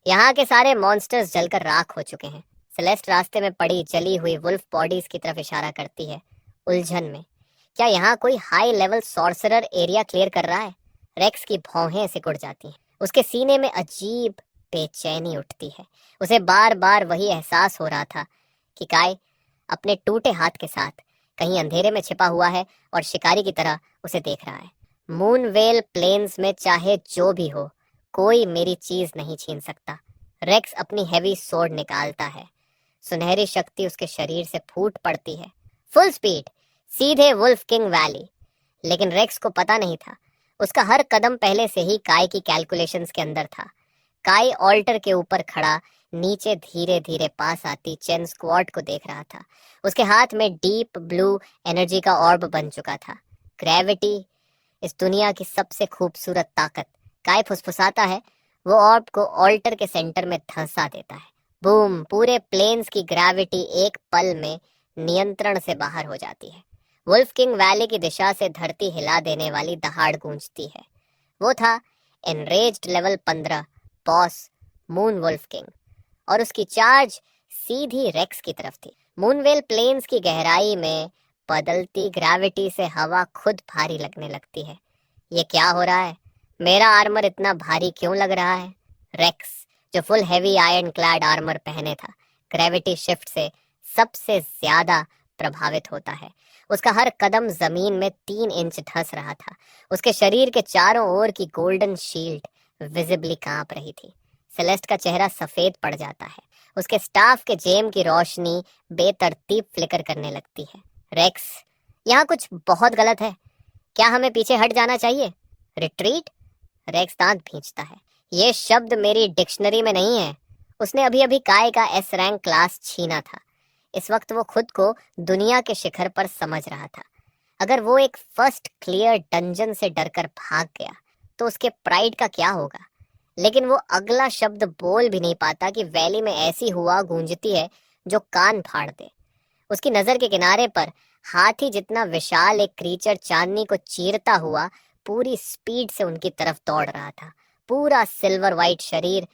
यहाँ के सारे मॉन्स्टर्स जलकर राख हो चुके हैं। सेलेस्ट रास्ते में पड़ी जली हुई वुल्फ बॉडीज की तरफ इशारा करती है, उलझन में। क्या यहाँ कोई high level sorcerer area clear कर रहा है? रेक्स की भौहें सिकुड़ जाती हैं। उसके सीने में अजीब बेचैनी उठती है। उसे बार बार वही एहसास हो रहा था कि काय अपने टूटे हाथ के साथ कहीं अंधेरे में छिपा हुआ है और शिकारी की तरह उसे देख रहा है। मूनवेल प्लेन्स में चाहे जो भी हो, कोई मेरी चीज नहीं छीन सकता। रेक्स अपनी हैवी सोर्ड निकालता है। सुनहरी शक्ति उसके शरीर से फूट पड़ती है। फुल स्पीड, सीधे वुल्फ किंग वैली। लेकिन रेक्स को पता नहीं था, उसका हर कदम पहले से ही काय की कैलकुलेशंस के अंदर था। काय ऑल्टर के ऊपर खड़ा नीचे धीरे धीरे पास आती चेन स्क्वाड को देख रहा था। उसके हाथ में डीप ब्लू एनर्जी का ऑर्ब बन चुका था। ग्रेविटी, इस दुनिया की सबसे खूबसूरत ताकत। काय फुसफुसाता है। वो ऑर्ब को ऑल्टर के सेंटर में धंसा देता है। बूम! पूरे प्लेन्स की ग्रेविटी एक पल में नियंत्रण से बाहर हो जाती है। वुल्फ किंग वैली की दिशा से धरती हिला देने वाली दहाड़ गूंजती है। वो था enraged level 15 boss moon wolf king, और उसकी चार्ज सीधी रेक्स की तरफ थी। मूनवेल प्लेन्स की गहराई में बदलती ग्रेविटी से हवा खुद भारी लगने लगती है। ये क्या हो रहा है? मेरा आर्मर इतना भारी क्यों लग रहा है? रेक्स, जो full heavy iron clad armour पहने था, ग्रेविटी शिफ्ट से सबसे ज्यादा प्रभावित होता है। उसका हर कदम जमीन में 3 इंच धंस रहा था। उसके शरीर के चारों ओर की गोल्डन शील्ड विजिबली कांप रही थी। सेलेस्ट का चेहरा सफेद पड़ जाता है। उसके स्टाफ के जेम की रोशनी बेतरतीब फ्लिकर करने लगती है। रेक्स, यहाँ कुछ बहुत गलत है। क्या हमें पीछे हट जाना चाहिए? रिट्रीट? रेक्स दांत भींचता है। ये शब्द मेरी डिक्शनरी में नहीं है। उसने अभी अभी काय का एस रैंक क्लास छीना था। इस वक्त वो खुद को दुनिया के शिखर पर समझ रहा था। अगर वो एक फर्स्ट क्लियर डंजन से डरकर भाग गया तो उसके प्राइड का क्या होगा? लेकिन वो अगला शब्द बोल भी नहीं पाता कि वैली में ऐसी हुआ गूंजती है जो कान फाड़ दे। उसकी नजर के किनारे पर हाथी जितना विशाल एक क्रीचर चांदनी को चीरता हुआ पूरी स्पीड से उनकी तरफ दौड़ रहा था। पूरा सिल्वर वाइट शरीर,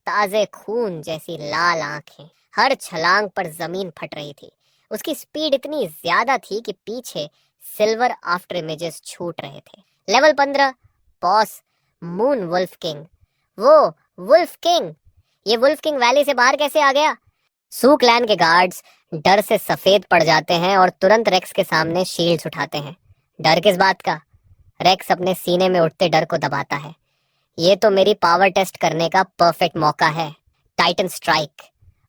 ताजे खून जैसी लाल आंखें, हर छलांग पर जमीन फट रही थी। उसकी स्पीड इतनी ज्यादा थी कि पीछे सिल्वर आफ्टर इमेजेस छूट रहे थे। Level 15 boss moon wolf king. वो वुल्फ किंग, ये वुल्फ किंग वैली से बाहर कैसे आ गया? सू क्लैन के गार्ड्स डर से सफेद पड़ जाते हैं और तुरंत रेक्स के सामने शील्ड्स उठाते हैं। डर किस बात का? रेक्स अपने सीने में उठते डर को दबाता है। ये तो मेरी पावर टेस्ट करने का परफेक्ट मौका है। Titan strike.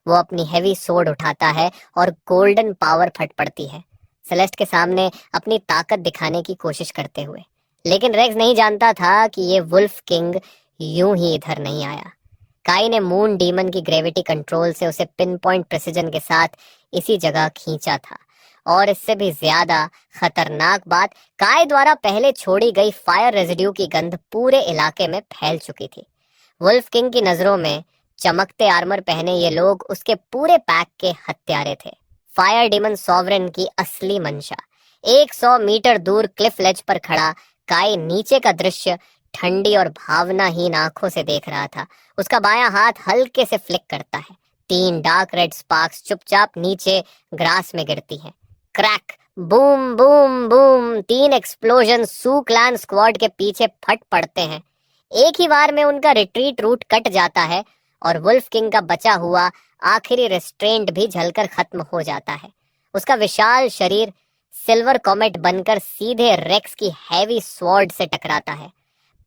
वो अपनी हेवी सोर्ड उठाता है और गोल्डन पावर फट पड़ती है, सेलेस्ट के सामने अपनी ताकत दिखाने की कोशिश करते हुए। लेकिन रेक्स नहीं जानता था कि ये वुल्फ किंग यूं ही इधर नहीं आया। काई ने मून डीमन की ग्रेविटी कंट्रोल से उसे पिन पॉइंट प्रिसिजन के साथ इसी जगह खींचा था। और इससे भी ज्यादा खतरनाक बात, काय द्वारा पहले छोड़ी गई फायर रेजिड्यू की गंध पूरे इलाके में फैल चुकी थी। वुल्फ किंग की नजरों में चमकते आर्मर पहने ये लोग उसके पूरे पैक के हत्यारे थे। फायर डीमन सॉवरेन की असली मंशा। 100 मीटर दूर क्लिफ लेज पर खड़ा काय नीचे का दृश्य ठंडी और भावनाहीन आंखों से देख रहा था। उसका बायां हाथ हल्के से फ्लिक करता है। 3 डार्क रेड स्पार्क्स चुपचाप नीचे ग्रास में गिरती हैं। Crack, boom boom boom, 3 explosion Su clan squad के पीछे फट पड़ते हैं। एक ही बार में उनका रिट्रीट रूट कट जाता है और वुल्फ किंग का बचा हुआ आखिरी रेस्ट्रेंट भी जलकर खत्म हो जाता है। उसका विशाल शरीर सिल्वर कॉमेट बनकर सीधे रेक्स की हैवी स्वॉर्ड से टकराता है।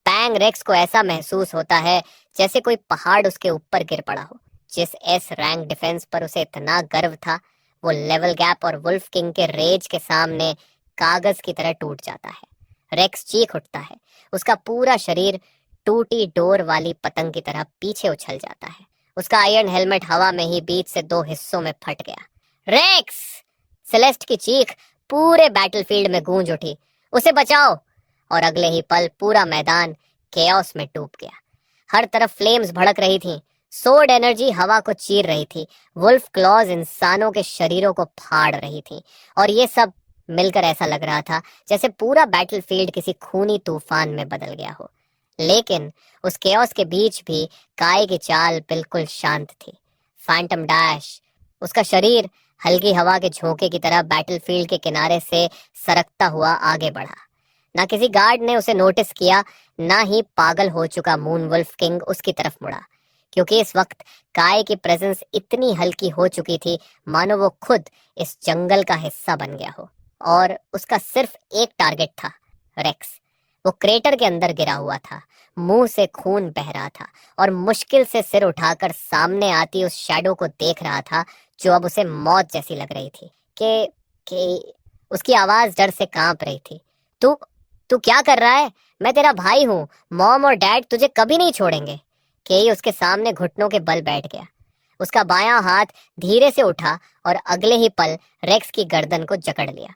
पैंग रेक्स को ऐसा महसूस होता है जैसे कोई पहाड़ उसके ऊपर गिर पड़ा हो। जिस एस रैंक डिफेंस पर उसे इतना गर्व था, वो लेवल गैप और वुल्फ किंग के रेज के सामने कागज की तरह टूट जाता है। रेक्स चीख उठता है। उसका पूरा शरीर टूटी डोर वाली पतंग की तरह पीछे उछल जाता है। उसका आयरन हेलमेट हवा में ही बीच से 2 हिस्सों में फट गया। रेक्स! सेलेस्ट की चीख पूरे बैटलफील्ड में गूंज उठी, उसे बचाओ! और अगले ही पल पूरा मैदान केओस में डूब गया। हर तरफ फ्लेम्स भड़क रही थीं, सोर्ड एनर्जी हवा को चीर रही थी, वुल्फ क्लॉज इंसानों के शरीरों को फाड़ रही थी, और ये सब मिलकर ऐसा लग रहा था जैसे पूरा बैटलफील्ड किसी खूनी तूफान में बदल गया हो। लेकिन उस केओस के बीच भी काय की चाल बिल्कुल शांत थी। फैंटम डैश, उसका शरीर हल्की हवा के झोंके की तरह बैटलफील्ड के किनारे से सरकता हुआ आगे बढ़ा। ना किसी गार्ड ने उसे नोटिस किया, ना ही पागल हो चुका मून वुल्फ किंग उसकी तरफ मुड़ा, क्योंकि इस वक्त काय की प्रेजेंस इतनी हल्की हो चुकी थी मानो वो खुद इस जंगल का हिस्सा बन गया हो। और उसका सिर्फ एक टारगेट था, रेक्स। वो क्रेटर के अंदर गिरा हुआ था, मुंह से खून बह रहा था और मुश्किल से सिर उठाकर सामने आती उस शैडो को देख रहा था जो अब उसे मौत जैसी लग रही थी। कि उसकी आवाज डर से कांप रही थी। तू तू क्या कर रहा है? मैं तेरा भाई हूँ। मॉम और डैड तुझे कभी नहीं छोड़ेंगे। केई उसके सामने घुटनों के बल बैठ गया। उसका बायां हाथ धीरे से उठा और अगले ही पल रेक्स की गर्दन को जकड़ लिया।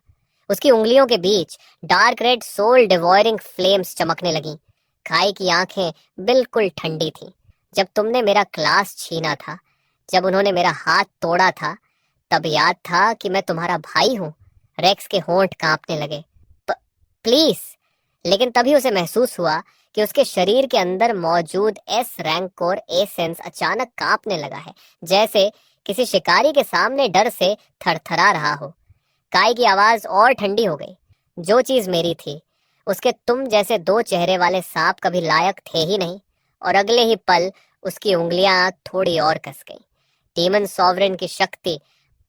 उसकी उंगलियों के बीच डार्क रेड सोल डिवॉयरिंग फ्लेम्स चमकने लगीं। काय की आंखें बिल्कुल ठंडी थीं। जब तुमने मेरा क्लास छीना था, जब उन्होंने मेरा हाथ तोड़ा था, तब याद था कि मैं तुम्हारा भाई हूँ। रेक्स के होंठ कांपने लगे। प्लीज! लेकिन तभी उसे महसूस हुआ कि उसके शरीर के अंदर मौजूद एस रैंक कोर एसेंस अचानक कांपने लगा है, जैसे किसी शिकारी के सामने डर से थरथरा रहा हो। काय की आवाज और ठंडी हो गई। जो चीज मेरी थी, उसके तुम जैसे 2 चेहरे वाले सांप कभी लायक थे ही नहीं। और अगले ही पल उसकी उंगलियां थोड़ी और कस गईं। डीमन सॉवरेन की शक्ति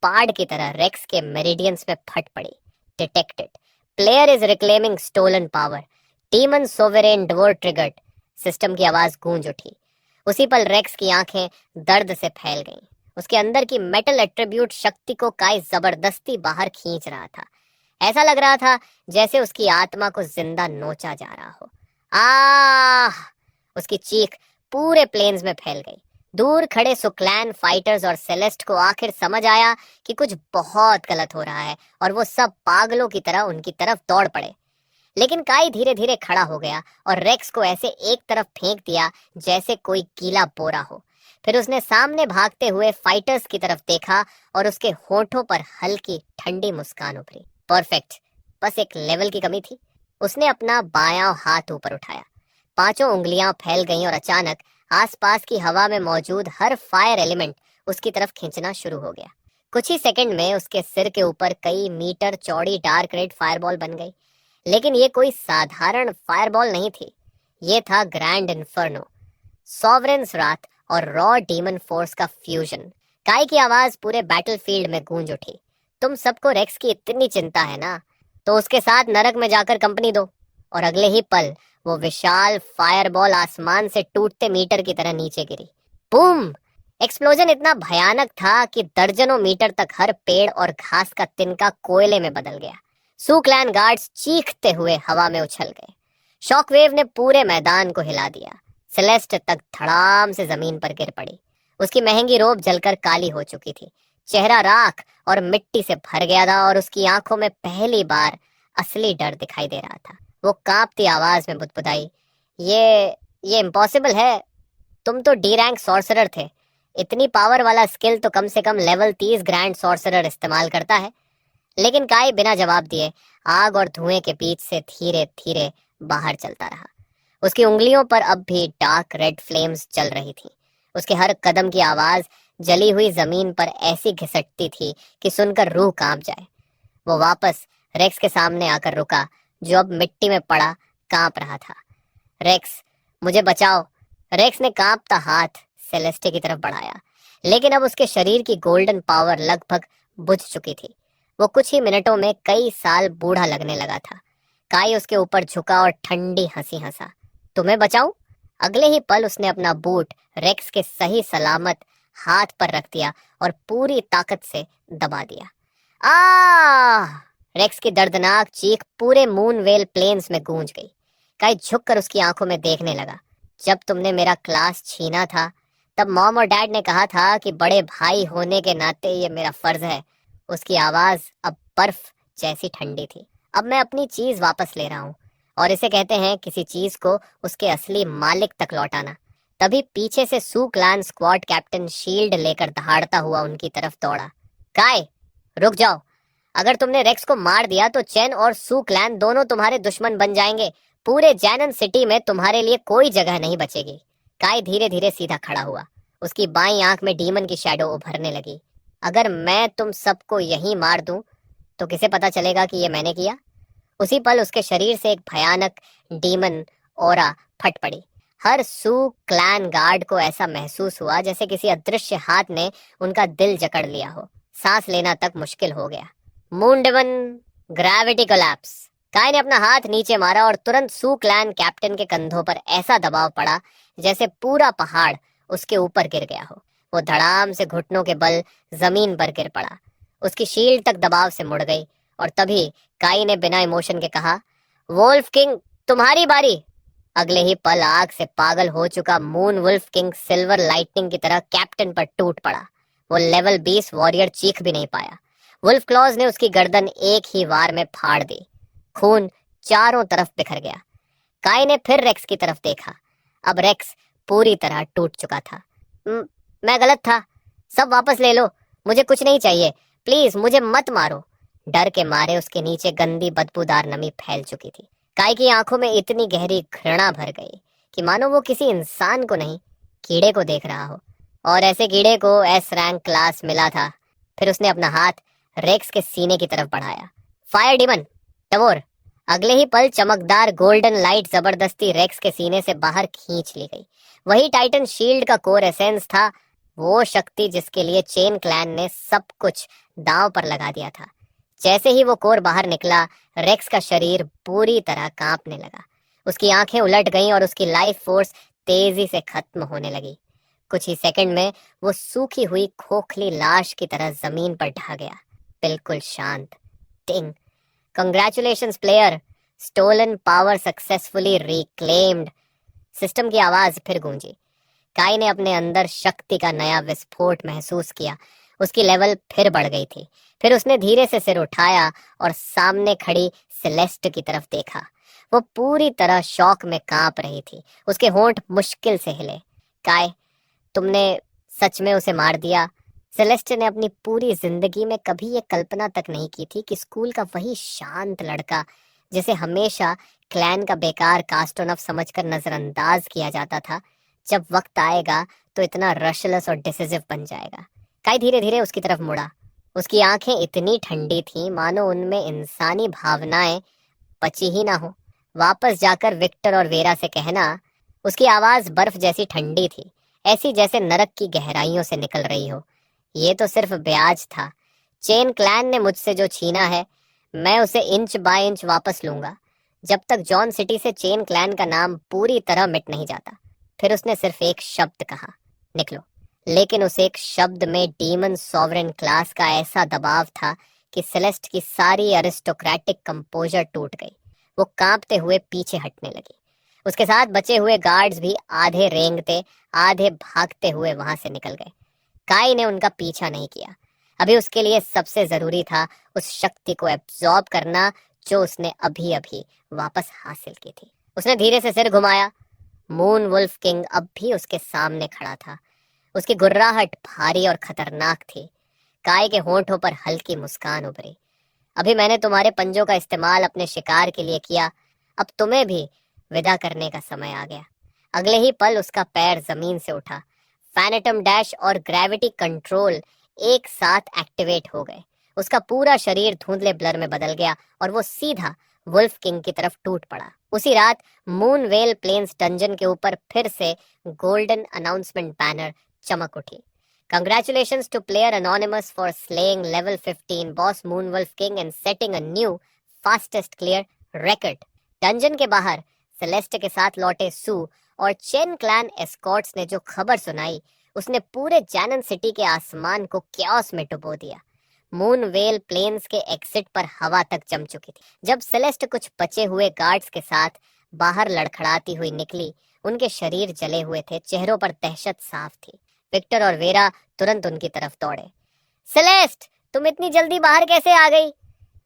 पाड़ की तरह रेक्स के मेरिडियंस में फट पड़ी। Detected, player is reclaiming stolen power, demon sovereign door triggered. System की आवाज गूंज उठी। उसी पल रेक्स की आंखें दर्द से फैल गईं। उसके अंदर की मेटल एट्रीब्यूट शक्ति को काय जबरदस्ती बाहर खींच रहा था। ऐसा लग रहा था जैसे उसकी आत्मा को जिंदा नोचा जा रहा हो। आह! उसकी चीख पूरे प्लेन्स में फैल गई। दूर खड़े सुक्लैन फाइटर्स और सेलेस्ट को आखिर समझ आया कि कुछ बहुत गलत हो रहा है और वो सब पागलों की तरह उनकी तरफ दौड़ पड़े। लेकिन काय धीरे धीरे खड़ा हो गया और रेक्स को ऐसे एक तरफ फेंक दिया जैसे कोई गीला बोरा हो। फिर उसने सामने भागते हुए फाइटर्स की तरफ देखा और उसके होठों पर हल्की ठंडी मुस्कान उभरी। परफेक्ट, बस एक लेवल की कमी थी। उसने अपना बायां हाथ ऊपर उठाया। 5 उंगलियां फैल गईं और अचानक आसपास की हवा में मौजूद हर फायर एलिमेंट उसकी तरफ खींचना शुरू हो गया। कुछ ही सेकंड में उसके सिर के ऊपर कई मीटर चौड़ी डार्क रेड फायरबॉल बन गई। लेकिन ये कोई साधारण फायरबॉल नहीं थी। ये था ग्रैंड इन्फर्नो, सॉवरेन्स रात और रॉ डीमन फोर्स का फ्यूजन। काय की आवाज पूरे बैटलफील्ड में गूंज उठी। तुम सबको रेक्स की इतनी चिंता है ना, तो उसके साथ नरक में जाकर कंपनी दो। और अगले ही पल वो विशाल फायरबॉल आसमान से टूटते मीटर की तरह नीचे गिरी। बूम! एक्सप्लोजन इतना भयानक था कि दर्जनों मीटर तक हर पेड़ और घास का तिनका कोयले में बदल गया। सू क्लैन गार्ड्स चीखते हुए हवा में उछल गए। शॉकवेव ने पूरे मैदान को हिला दिया। सेलेस्ट तक धड़ाम से जमीन पर गिर पड़ी। उसकी महंगी रोब जलकर काली हो चुकी थी। चेहरा राख और मिट्टी से भर गया था और उसकी आंखों में पहली बार असली डर दिखाई दे रहा था। वो कांपती आवाज में बुदबुदाई, ये इम्पॉसिबल है। तुम तो डी रैंक सॉर्सरर थे। इतनी पावर वाला स्किल तो कम से कम लेवल 30 ग्रैंड सॉर्सरर इस्तेमाल करता है। लेकिन काय बिना जवाब दिए आग और धुएं के बीच से धीरे धीरे बाहर चलता रहा। उसकी उंगलियों पर अब भी डार्क रेड फ्लेम्स चल रही थी। उसके हर कदम की आवाज जली हुई जमीन पर ऐसी घिसटती थी कि सुनकर रूह कांप जाए। वो वापस रेक्स के सामने आकर रुका, जो अब मिट्टी में पड़ा कांप रहा था। रेक्स, मुझे बचाओ। रेक्स ने कांपता हाथ सेलेस्टे की तरफ बढ़ाया, लेकिन अब उसके शरीर की गोल्डन पावर लगभग बुझ चुकी थी। वो कुछ ही मिनटों में कई साल बूढ़ा लगने लगा था। काई उसके ऊपर झुका और ठंडी हंसी हंसा। तुम्हें बचाऊं? अगले ही पल उसने अपना बूट रेक्स के सही सलामत हाथ पर रख दिया और पूरी ताकत से दबा दिया। आह! रेक्स की दर्दनाक चीख पूरे मूनवेल प्लेन्स में गूंज गई। काई झुककर उसकी आंखों में देखने लगा। जब तुमने मेरा क्लास छीना था, तब मॉम और डैड ने कहा था कि बड़े भाई होने के नाते ये मेरा फर्ज है। उसकी आवाज अब बर्फ जैसी ठंडी थी। अब मैं अपनी चीज वापस ले रहा हूँ, और इसे कहते हैं किसी चीज को उसके असली मालिक तक लौटाना। तभी पीछे से सू क्लान स्क्वाड कैप्टन शील्ड लेकर दहाड़ता हुआ उनकी तरफ दौड़ा। काय, रुक जाओ। अगर तुमने रेक्स को मार दिया तो चेन और सू क्लैन दोनों तुम्हारे दुश्मन बन जाएंगे। पूरे जैनन सिटी में तुम्हारे लिए कोई जगह नहीं बचेगी। काय धीरे धीरे सीधा खड़ा हुआ। उसकी बाईं आंख में डीमन की शैडो उभरने लगी। अगर मैं तुम सबको यहीं मार दूं तो किसे पता चलेगा कि ये मैंने किया? उसी पल उसके शरीर से एक भयानक डीमन ऑरा फट पड़ी। हर सू क्लैन गार्ड को ऐसा महसूस हुआ जैसे किसी अदृश्य हाथ ने उनका दिल जकड़ लिया हो। सांस लेना तक मुश्किल हो गया। Moon demon, gravity collapse. Kai ने अपना हाथ नीचे मारा और तुरंत सू क्लैन कैप्टन के कंधों पर ऐसा दबाव पड़ा जैसे पूरा पहाड़ उसके ऊपर गिर गया हो। वो धड़ाम से घुटनों के बल जमीन पर गिर पड़ा। उसकी शील्ड तक दबाव से मुड़ गई और तभी काई ने बिना इमोशन के कहा, वोल्फ किंग, तुम्हारी बारी। अगले ही पल आग से पागल हो चुका moon wolf king silver lightning की तरह कैप्टन पर टूट पड़ा। वो लेवल 20 वॉरियर चीख भी नहीं पाया। वुल्फ क्लॉज ने उसकी गर्दन एक ही वार में फाड़ दी। खून चारों तरफ बिखर गया। काई ने फिर रेक्स की तरफ देखा। अब रेक्स पूरी तरह टूट चुका था। मैं गलत था। सब वापस ले लो। मुझे कुछ नहीं चाहिए। प्लीज मुझे मत मारो। डर के मारे उसके नीचे गंदी बदबूदार नमी फैल चुकी थी। काय की आंखों में इतनी गहरी घृणा भर गई कि मानो वो किसी इंसान को नहीं, कीड़े को देख रहा हो। और ऐसे कीड़े को एस रैंक क्लास मिला था। फिर उसने अपना हाथ रेक्स के सीने की तरफ बढ़ाया। फायर डीमन, टवोर। अगले ही पल चमकदार गोल्डन लाइट जबरदस्ती रेक्स के सीने से बाहर खींच ली गई। वही टाइटन शील्ड का कोर एसेंस था, वो शक्ति जिसके लिए चेन क्लैन ने सब कुछ दांव पर लगा दिया था। जैसे ही वो कोर बाहर निकला, रेक्स का शरीर पूरी तरह कांपने लगा। उसकी आंखें उलट गईं और उसकी लाइफ फोर्स तेजी से खत्म होने लगी। कुछ ही सेकंड में वो सूखी हुई खोखली लाश की तरह जमीन पर ढह गया, बिल्कुल शांत। Ting, congratulations player, stolen power successfully reclaimed. System की आवाज फिर गूंजी। काई ने अपने अंदर शक्ति का नया विस्फोट महसूस किया। उसकी लेवल फिर बढ़ गई थी। फिर उसने धीरे से सिर उठाया और सामने खड़ी सेलेस्ट की तरफ देखा। वो पूरी तरह शौक में कांप रही थी। उसके होंठ मुश्किल से हिले। काय, तुमने सच में उसे मार दिया? सेलेस्ट ने अपनी पूरी जिंदगी में कभी ये कल्पना तक नहीं की थी कि स्कूल का वही शांत लड़का, जिसे हमेशा क्लैन का बेकार कास्ट ऑफ समझकर नजरअंदाज किया जाता था, जब वक्त आएगा तो इतना रशलेस और डिसिसिव बन जाएगा। काय धीरे धीरे उसकी तरफ मुड़ा। उसकी आंखें इतनी ठंडी थीं मानो उनमें इंसानी भावनाएं बची ही ना हो। वापस जाकर विक्टर और वेरा से कहना। उसकी आवाज बर्फ जैसी ठंडी थी, ऐसी जैसे नरक की गहराइयों से निकल रही हो। ये तो सिर्फ ब्याज था। चेन क्लैन ने मुझसे जो छीना है, मैं उसे इंच बाय इंच वापस लूंगा, जब तक जॉन सिटी से चेन क्लैन का नाम पूरी तरह मिट नहीं जाता। फिर उसने सिर्फ एक शब्द कहा, निकलो। लेकिन उस एक शब्द में डीमन सॉवरेन क्लास का ऐसा दबाव था कि सेलेस्ट की सारी अरिस्टोक्रेटिक कंपोजर टूट गई। वो कांपते हुए पीछे हटने लगी। उसके साथ बचे हुए गार्ड्स भी आधे रेंगते आधे भागते हुए वहां से निकल गए। काय ने उनका पीछा नहीं किया। अभी उसके लिए सबसे जरूरी था उस शक्ति को एब्जॉर्ब करना जो उसने अभी अभी वापस हासिल की थी। उसने धीरे से सिर घुमाया। मून वुल्फ किंग अब भी उसके सामने खड़ा था। उसकी गुर्राहट भारी और खतरनाक थी। काय के होंठों पर हल्की मुस्कान उभरी। अभी मैंने तुम्हारे पंजों का इस्तेमाल अपने शिकार के लिए किया, अब तुम्हें भी विदा करने का समय आ गया। अगले ही पल उसका पैर जमीन से उठा। फैनेटम डैश और ग्रेविटी कंट्रोल एक साथ एक्टिवेट हो गए। उसका पूरा शरीर धुंधले ब्लर में बदल गया और वो सीधा वुल्फ किंग की तरफ टूट पड़ा। उसी रात मून वेल प्लेन्स डंजन के ऊपर फिर से गोल्डन अनाउंसमेंट बैनर चमक उठी। Congratulations to player anonymous for slaying level 15 boss moon wolf king and setting a new fastest clear record. Dungeon के बाहर सेलेस्ट के साथ लौटे सू और चेन क्लैन एस्कॉर्ट्स ने जो खबर सुनाई उसने पूरे जैनन सिटी के आसमान को क्याओस में डुबो दिया। मून वेल प्लेन्स के एग्जिट पर हवा तक जम चुकी थी। जब सेलेस्ट कुछ बचे हुए गार्ड्स के साथ बाहर लड़खड़ाती हुई निकली, उनके शरीर जले हुए थे, चेहरों पर दहशत साफ थी। विक्टर और वेरा तुरंत उनकी तरफ दौड़े। सेलेस्ट, तुम इतनी जल्दी बाहर कैसे आ गई?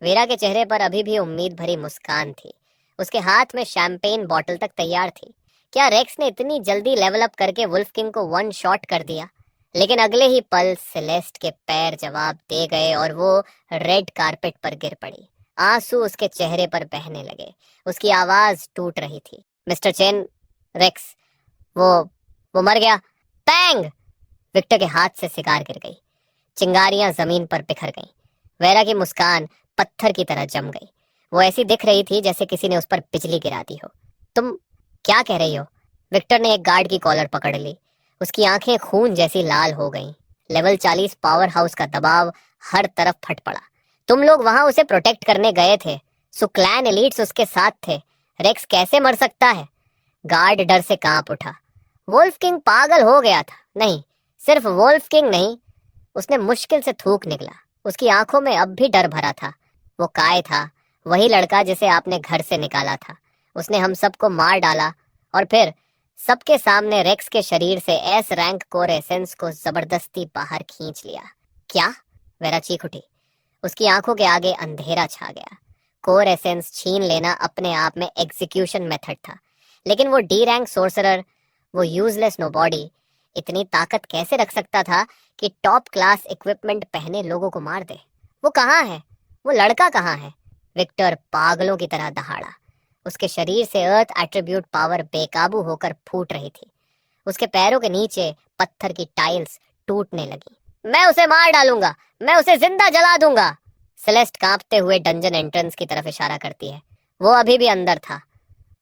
वेरा के चेहरे पर अभी भी उम्मीद भरी मुस्कान थी। उसके हाथ में शैंपेन बॉटल तक तैयार थी। क्या रेक्स ने इतनी जल्दी लेवल अप करके वुल्फ किंग को वन शॉट कर दिया? लेकिन अगले ही पल सेलेस्ट के पैर जवाब दे गए और वो रेड कारपेट पर गिर पड़ी। आंसू उसके चेहरे पर बहने लगे। उसकी आवाज टूट रही थी। मिस्टर चेन, रेक्स वो मर गया। पैंग! विक्टर के हाथ से सिगार गिर गई। चिंगारियां जमीन पर बिखर गईं। वेरा की मुस्कान पत्थर की तरह जम गई। वो ऐसी दिख रही थी जैसे किसी ने उस पर बिजली गिरा दी हो। तुम क्या कह रही हो? विक्टर ने एक गार्ड की कॉलर पकड़ ली। उसकी आंखें खून जैसी लाल हो गईं। लेवल 40 पावर हाउस का दबाव हर तरफ फट पड़ा। तुम लोग वहां उसे प्रोटेक्ट करने गए थे। सुक्लैन एलीट्स उसके साथ थे। रेक्स कैसे मर सकता है? गार्ड डर से कांप उठा। वुल्फ किंग पागल हो गया था। नहीं, सिर्फ वुल्फ किंग नहीं। उसने मुश्किल से थूक निकला। उसकी आंखों में अब भी डर भरा था। वो काय था, वही लड़का जिसे आपने घर से निकाला था। उसने हम सबको मार डाला और फिर सबके सामने रेक्स के शरीर से एस रैंक कोर एसेंस को जबरदस्ती बाहर खींच लिया। क्या? वेरा चीख उठी। उसकी आंखों के आगे अंधेरा छा गया। कोर एसेंस छीन लेना अपने आप में एग्जीक्यूशन मेथड था, लेकिन वो डी रैंक सोर्सरर, वो यूजलेस नोबॉडी, इतनी ताकत कैसे रख सकता था कि टॉप क्लास इक्विपमेंट पहने लोगों को मार दे? वो कहाँ है? वो लड़का कहाँ है? विक्टर पागलों की तरह दहाड़ा। उसके शरीर से अर्थ एट्रीब्यूट पावर बेकाबू होकर फूट रही थी। उसके पैरों के नीचे पत्थर की टाइल्स टूटने लगी। मैं उसे मार डालूंगा, मैं उसे जिंदा जला दूंगा। सेलेस्ट कांपते हुए डंजन एंट्रेंस की तरफ इशारा करती है। वो अभी भी अंदर था।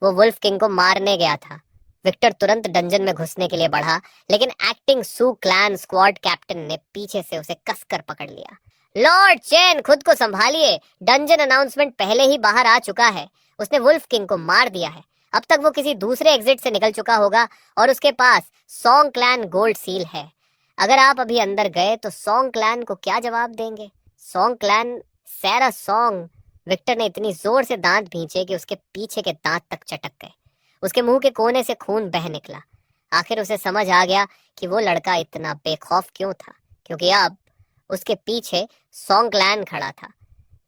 वो वुल्फ किंग को मारने गया था। विक्टर तुरंत डंजन में घुसने के लिए बढ़ा, लेकिन एक्टिंग सू क्लैन स्क्वाड कैप्टन ने पीछे से उसे कसकर पकड़ लिया। लॉर्ड चेन, खुद को संभालिए। डंजन अनाउंसमेंट पहले ही बाहर आ चुका है। उसने वुल्फ किंग को मार दिया है। अब तक वो किसी दूसरे एग्जिट से निकल चुका होगा और उसके पास सॉन्ग क्लैन गोल्ड सील है। अगर आप अभी अंदर गए तो सॉन्ग क्लैन को क्या जवाब देंगे? सॉन्ग क्लैन सैरा सॉन्ग। विक्टर ने इतनी जोर से दांत भींचे कि उसके पीछे के दांत तक चटक गए। उसके मुंह के कोने से खून बह निकला। आखिर उसे समझ आ गया कि वो लड़का इतना बेखौफ क्यों था, क्योंकि अब उसके पीछे सॉन्ग क्लैन खड़ा था।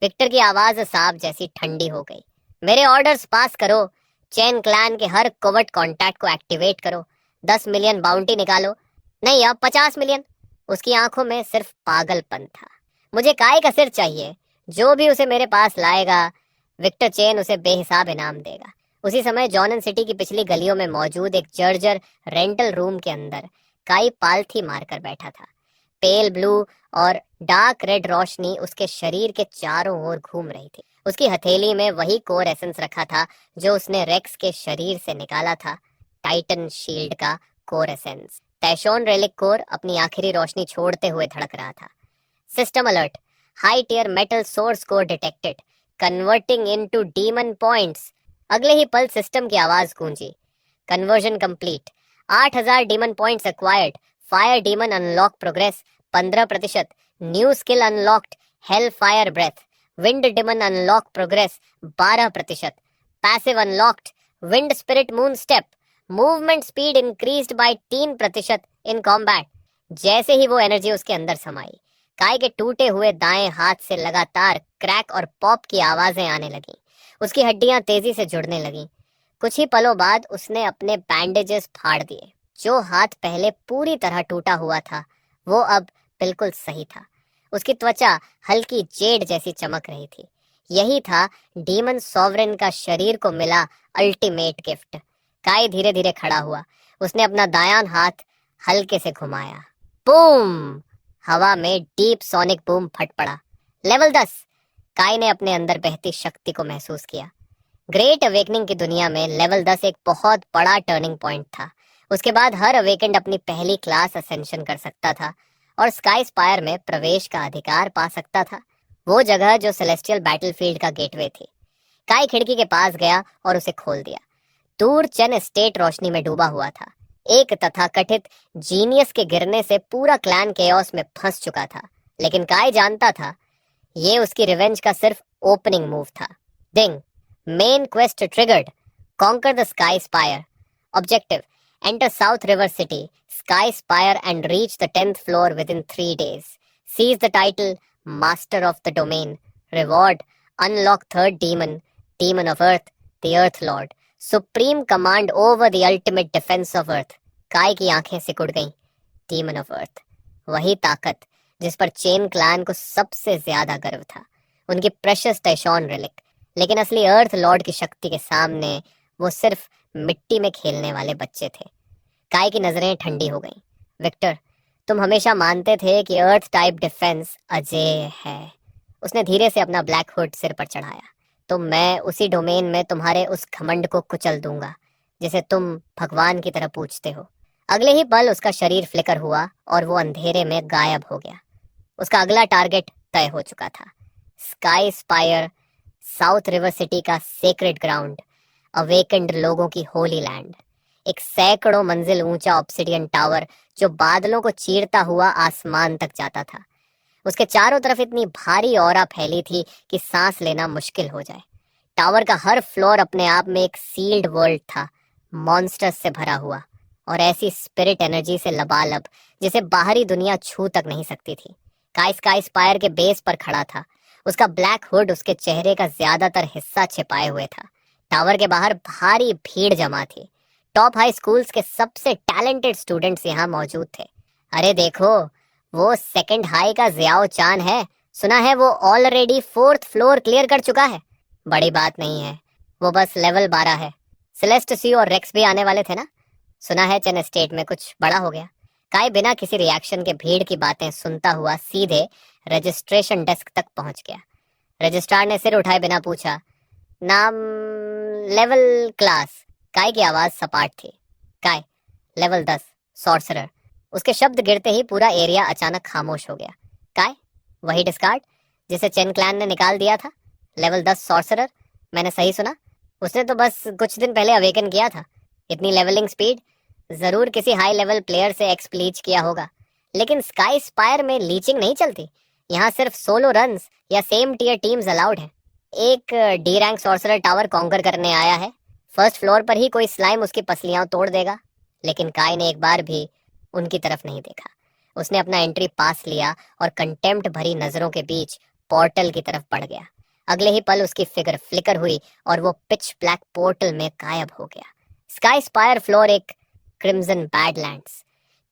विक्टर की आवाज सांप जैसी ठंडी हो गई। मेरे ऑर्डर्स पास करो। चेन क्लैन के हर कोवर्ट कॉन्टैक्ट को एक्टिवेट करो। 10 मिलियन बाउंटी निकालो। नहीं, अब 50 मिलियन। उसकी आंखों में सिर्फ पागलपन था। मुझे काय का सिर चाहिए। जो भी उसे मेरे पास लाएगा, विक्टर चेन उसे बेहिसाब इनाम देगा। उसी समय जॉनन सिटी की पिछली गलियों में मौजूद एक जर्जर रेंटल रूम के अंदर काई पालथी मारकर बैठा था। पेल ब्लू और डार्क रेड रोशनी उसके शरीर के चारों ओर घूम रही थी। उसकी हथेली में वही कोर एसेंस रखा था जो उसने रेक्स के शरीर से निकाला था, टाइटन शील्ड का कोर एसेंस। तैशोन रेलिक कोर अपनी आखिरी रोशनी छोड़ते हुए धड़क रहा था। System alert, high tier metal source core detected, converting into demon points. अगले ही पल सिस्टम की आवाज गूंजी। Conversion complete. 8000 demon points acquired. Fire demon unlock progress 15%। New skill unlocked, hell fire breath. Wind demon unlock progress 12%। Passive unlocked, wind spirit moon step. Movement speed increased by 3% in combat. जैसे ही वो energy उसके अंदर समाई, काय के टूटे हुए दाएं हाथ से लगातार क्रैक और पॉप की आवाजें आने लगी। उसकी हड्डियां तेजी से जुड़ने लगीं। कुछ ही पलों बाद उसने अपने बैंडेजेस फाड़ दिए। जो हाथ पहले पूरी तरह टूटा हुआ था, वो अब बिल्कुल सही था। उसकी त्वचा हल्की जेड जैसी चमक रही थी। यही था डीमन सॉवरेन का शरीर को मिला अल्टीमेट गिफ्ट। काय धीरे धीरे खड़ा हुआ। उसने अपना दायां हाथ हल्के से घुमाया। बूम! हवा में डीप सोनिक बूम फट पड़ा। लेवल 10। काई ने अपने अंदर बहती शक्ति को महसूस किया। ग्रेट अवेकनिंग की दुनिया में लेवल 10 एक बहुत बड़ा टर्निंग पॉइंट था। उसके बाद हर अवेकेंड अपनी पहली क्लास असेंशन कर सकता था और स्काई स्पायर में प्रवेश का अधिकार पा सकता था, वो जगह जो सेलेस्टियल बैटलफील्ड का गेटवे थी। काई खिड़की के पास गया और उसे खोल दिया। दूर चेन एस्टेट रोशनी में डूबा हुआ था। एक तथाकथित जीनियस के गिरने से पूरा क्लैन केओस में फंस चुका था, लेकिन काई जानता था ये उसकी रिवेंज का सिर्फ ओपनिंग मूव था। Ding! Main quest triggered. Conquer the sky spire. Objective: enter south river city, sky spire and reach the 10th floor within 3 days. Seize the title Master of the Domain. Reward: unlock third demon, Demon of Earth, the Earth Lord. Supreme command over the ultimate defense of Earth. काई की आंखें सिकुड़ गईं। Demon of Earth, वही ताकत जिस पर chain clan को सबसे ज्यादा गर्व था, उनकी प्रेशियस टैशॉन रिलिक। लेकिन असली अर्थ लॉर्ड की शक्ति के सामने वो सिर्फ मिट्टी में खेलने वाले बच्चे थे। काई की नजरें ठंडी हो गईं। विक्टर, तुम हमेशा मानते थे कि अर्थ टाइप डिफेंस अजेय है। उसने धीरे से अपना ब्लैक हुड सिर पर चढ़ाया। तो मैं उसी डोमेन में तुम्हारे उस घमंड को कुचल दूंगा जिसे तुम भगवान की तरह पूजते हो। अगले ही पल उसका शरीर फ्लिकर हुआ और वो अंधेरे में गायब हो गया। उसका अगला टारगेट तय हो चुका था। Sky spire, south river city का सेक्रेड ग्राउंड, अवेकेंड लोगों की होली लैंड। एक सैकड़ों मंजिल ऊंचा ऑब्सिडियन टावर जो बादलों को चीरता हुआ आसमान तक जाता था। उसके चारों तरफ इतनी भारी ऑरा फैली थी कि सांस लेना मुश्किल हो जाए। टावर का हर फ्लोर अपने आप में एक सील्ड वर्ल्ड था, मॉन्स्टर्स से भरा हुआ और ऐसी स्पिरिट एनर्जी से लबालब जिसे बाहरी दुनिया छू तक नहीं सकती थी। काई स्काई स्पायर के बेस पर खड़ा था। उसका ब्लैक हुड उसके चेहरे का ज्यादातर हिस्सा छिपाए हुए था। टावर के बाहर भारी भीड़ जमा थी। टॉप हाई स्कूल्स के सबसे टैलेंटेड स्टूडेंट्स यहाँ मौजूद थे। अरे देखो, वो सेकंड हाई का जियाओ चान है। सुना है वो ऑलरेडी 4th फ्लोर क्लियर कर चुका है। बड़ी बात नहीं है, वो बस लेवल 12 है। सेलेस्ट सी और रेक्स भी आने वाले थे ना। सुना है चेन एस्टेट में कुछ बड़ा हो गया। काई बिना किसी रिएक्शन के भीड़ की बातें सुनता हुआ सीधे रजिस्ट्रेशन डेस्क तक पहुंच गया। रजिस्ट्रार ने सिर उठाए बिना पूछा, नाम, लेवल, क्लास। काई की आवाज सपाट थी। काई, लेवल 10, सॉर्सरर। उसके शब्द गिरते ही पूरा एरिया अचानक खामोश हो गया। काई, वही डिस्कार्ड जिसे चेन क्लैन ने निकाल दिया था। लेवल 10 सॉर्सरर, मैंने सही सुना? उसने तो बस कुछ दिन पहले अवेकन किया था। इतनी लेवलिंग स्पीड, जरूर किसी हाई लेवल प्लेयर से एक्सप्लीच किया होगा। लेकिन स्काई स्पायर में लीचिंग नहीं चलती। यहाँ सिर्फ सोलो रन्स या सेम टीयर टीम्स अलाउड है। एक D rank sorcerer tower conquer करने आया है। फर्स्ट फ्लोर पर ही कोई स्लाइम उसकी पसलियां तोड़ देगा। लेकिन काई ने एक बार भी उनकी तरफ नहीं देखा। उसने अपना एंट्री पास लिया और कंटेम्प्ट भरी नजरों के बीच पोर्टल की तरफ बढ़ गया। अगले ही पल उसकी फिगर फ्लिकर हुई और वो पिच ब्लैक पोर्टल में गायब हो गया। स्काई स्पायर फ्लोर एक क्रिम्सन बैडलैंड्स।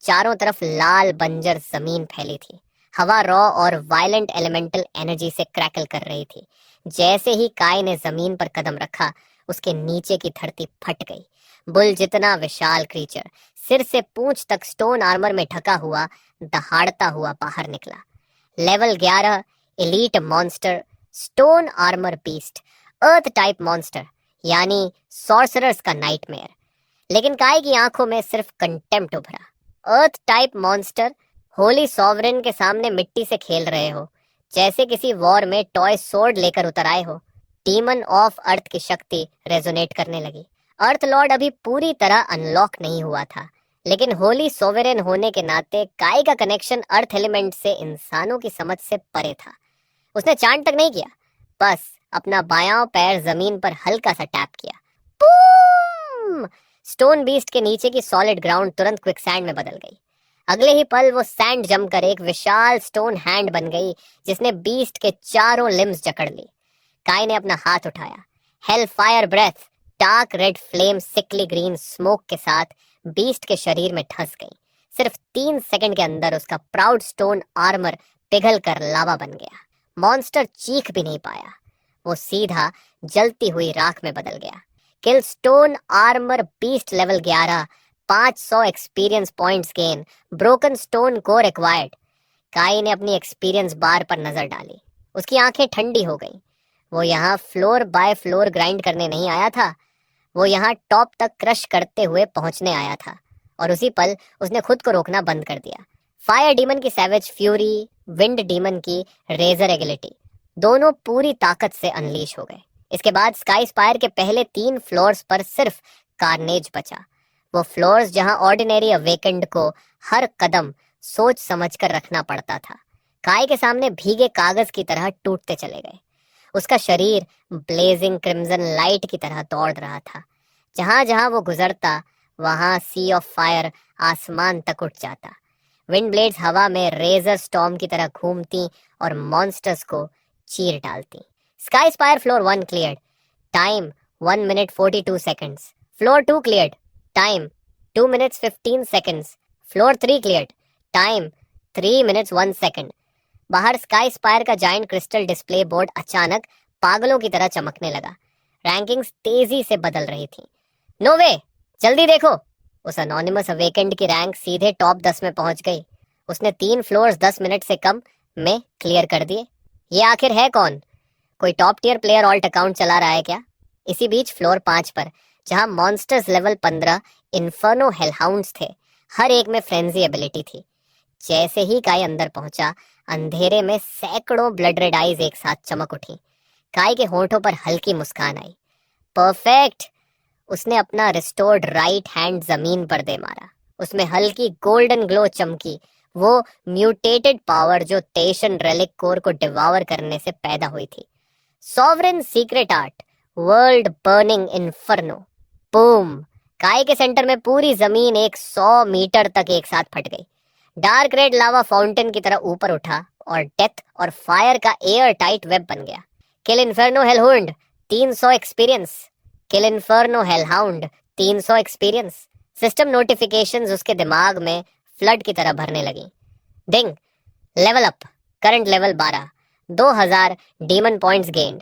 चारों तरफ लाल बंजर जमीन फैली थी। हवा रॉ और वायलेंट एलिमेंटल एनर्जी से क्रैकल कर रही थी। जैसे ही काई ने जमीन पर कदम रखा, उसके नीचे की धरती फट गई। बुल जितना विशाल क्रीचर सिर से पूंछ तक स्टोन आर्मर में ढका हुआ दहाड़ता हुआ बाहर निकला। Level 11 elite monster, stone armour beast, earth type monster, यानी सॉर्सरर्स का नाइटमेयर। लेकिन काई की आंखों में सिर्फ कंटेम्प्ट उभरा। Earth type monster, holy sovereign के सामने मिट्टी से खेल रहे हो, जैसे किसी वॉर में टॉय सोर्ड लेकर उतर आए हो। डीमन ऑफ अर्थ की शक्ति रेजोनेट करने लगी। अर्थ लॉर्ड अभी पूरी तरह अनलॉक नहीं हुआ था, लेकिन होली सोवरेन होने के नाते काई का कनेक्शन अर्थ एलिमेंट से इंसानों की समझ से परे था। उसने चांट तक नहीं किया, बस अपना बायां पैर जमीन पर हल्का सा टैप किया। बूम! स्टोन बीस्ट के नीचे की सॉलिड ग्राउंड तुरंत क्विकसैंड में बदल गई। अगले ही पल वो सैंड जम कर एक विशाल स्टोन हैंड बन गई जिसने बीस्ट के चारों लिम्स जकड़ ली। काई ने अपना हाथ उठाया। Hell fire breath, dark red flame sickly green smoke के साथ बीस्ट के शरीर में धंस गई। सिर्फ 3 सेकंड के अंदर उसका प्राउड स्टोन आर्मर पिघल कर लावा बन गया। मॉन्स्टर चीख भी नहीं पाया, वो सीधा जलती हुई राख में बदल गया। Kill stone armour beast level 11, 500 experience points gain, broken stone core acquired. Kai ने अपनी एक्सपीरियंस बार पर नजर डाली। उसकी आंखें ठंडी हो गईं। वो यहाँ फ्लोर बाय फ्लोर ग्राइंड करने नहीं आया था, वो यहाँ टॉप तक क्रश करते हुए पहुंचने आया था। और उसी पल उसने खुद को रोकना बंद कर दिया। फायर डीमन की सैवेज फ्यूरी, विंड डीमन की रेजर एगिलिटी, दोनों पूरी ताकत से अनलीश हो गए। इसके बाद स्काई स्पायर के पहले 3 फ्लोर्स पर सिर्फ कार्नेज बचा। वो फ्लोर्स जहां ऑर्डिनरी अवेकेंड को हर कदम सोच समझकर रखना पड़ता था, काय के सामने भीगे कागज की तरह टूटते चले गए। उसका शरीर ब्लेजिंग क्रिम्सन लाइट की तरह दौड़ रहा था। जहां जहां वो गुजरता वहां सी ऑफ फायर आसमान तक उठ जाता। विंड ब्लेड्स हवा में रेजर स्टॉर्म की तरह घूमती और मॉन्स्टर्स को चीर डालती। Sky spire floor 1 cleared, time 1 minute 42 seconds. Floor 2 cleared, time 2 minutes 15 seconds. Floor 3 cleared, time 3 minutes 1 second. बाहर स्काई स्पायर का जायंट क्रिस्टल डिस्प्ले बोर्ड अचानक पागलों की तरह चमकने लगा। रैंकिंग्स तेजी से बदल रही थी। नो वे, जल्दी देखो। उस अनोनिमस अवेकेंड की रैंक सीधे टॉप 10 में पहुंच गई। उसने 3 फ्लोर्स 10 मिनट से कम में क्लियर कर दिए। ये आखिर है कौन? कोई top tier player alt account चला रहा है क्या? इसी बीच फ्लोर 5 पर, जहां मॉन्स्टर्स लेवल 15 इन्फर्नो हेलहाउंड्स थे, हर एक में फ्रेंजी एबिलिटी थी। जैसे ही काय अंदर पहुंचा, अंधेरे में सैकड़ों ब्लड रेड आइज एक साथ चमक उठी। काय के होंठों पर हल्की मुस्कान आई। परफेक्ट। उसने अपना रिस्टोर्ड राइट हैंड जमीन पर दे मारा। उसमें हल्की गोल्डन ग्लो चमकी, वो म्यूटेटेड पावर जो टेशन रेलिक कोर को डिवावर करने से पैदा हुई थी। Sovereign secret art, world burning inferno. Boom! काय के सेंटर में पूरी जमीन 100 मीटर तक एक साथ फट गई। डार्क रेड लावा फाउंटेन की तरह ऊपर उठा और डेथ और फायर का एयर टाइट वेब बन गया। Kill inferno hellhound 300 experience. Kill inferno hellhound 300 experience. System notifications उसके दिमाग में फ्लड की तरह भरने लगी। Ding, level up, current level 12, 2000 demon points gained.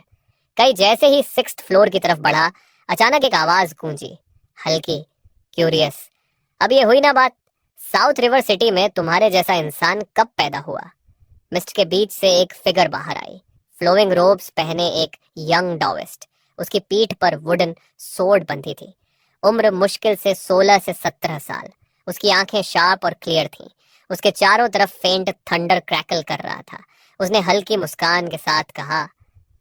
Kai जैसे ही 6th फ्लोर की तरफ बढ़ा, अचानक एक आवाज गूंजी, हल्की, क्यूरियस। अब ये हुई ना बात, साउथ रिवर सिटी में तुम्हारे जैसा इंसान कब पैदा हुआ? मिस्ट के बीच से एक फिगर बाहर आई, फ्लोइंग रोब्स पहने एक यंग डाओइस्ट। उसकी पीठ पर वुडन सोर्ड बंधी थी। उम्र मुश्किल से 16 से 17 साल। उसकी आंखें शार्प और क्लियर थीं। उसके चारों तरफ फेंट थंडर क्रैकल कर रहा था। उसने हल्की मुस्कान के साथ कहा,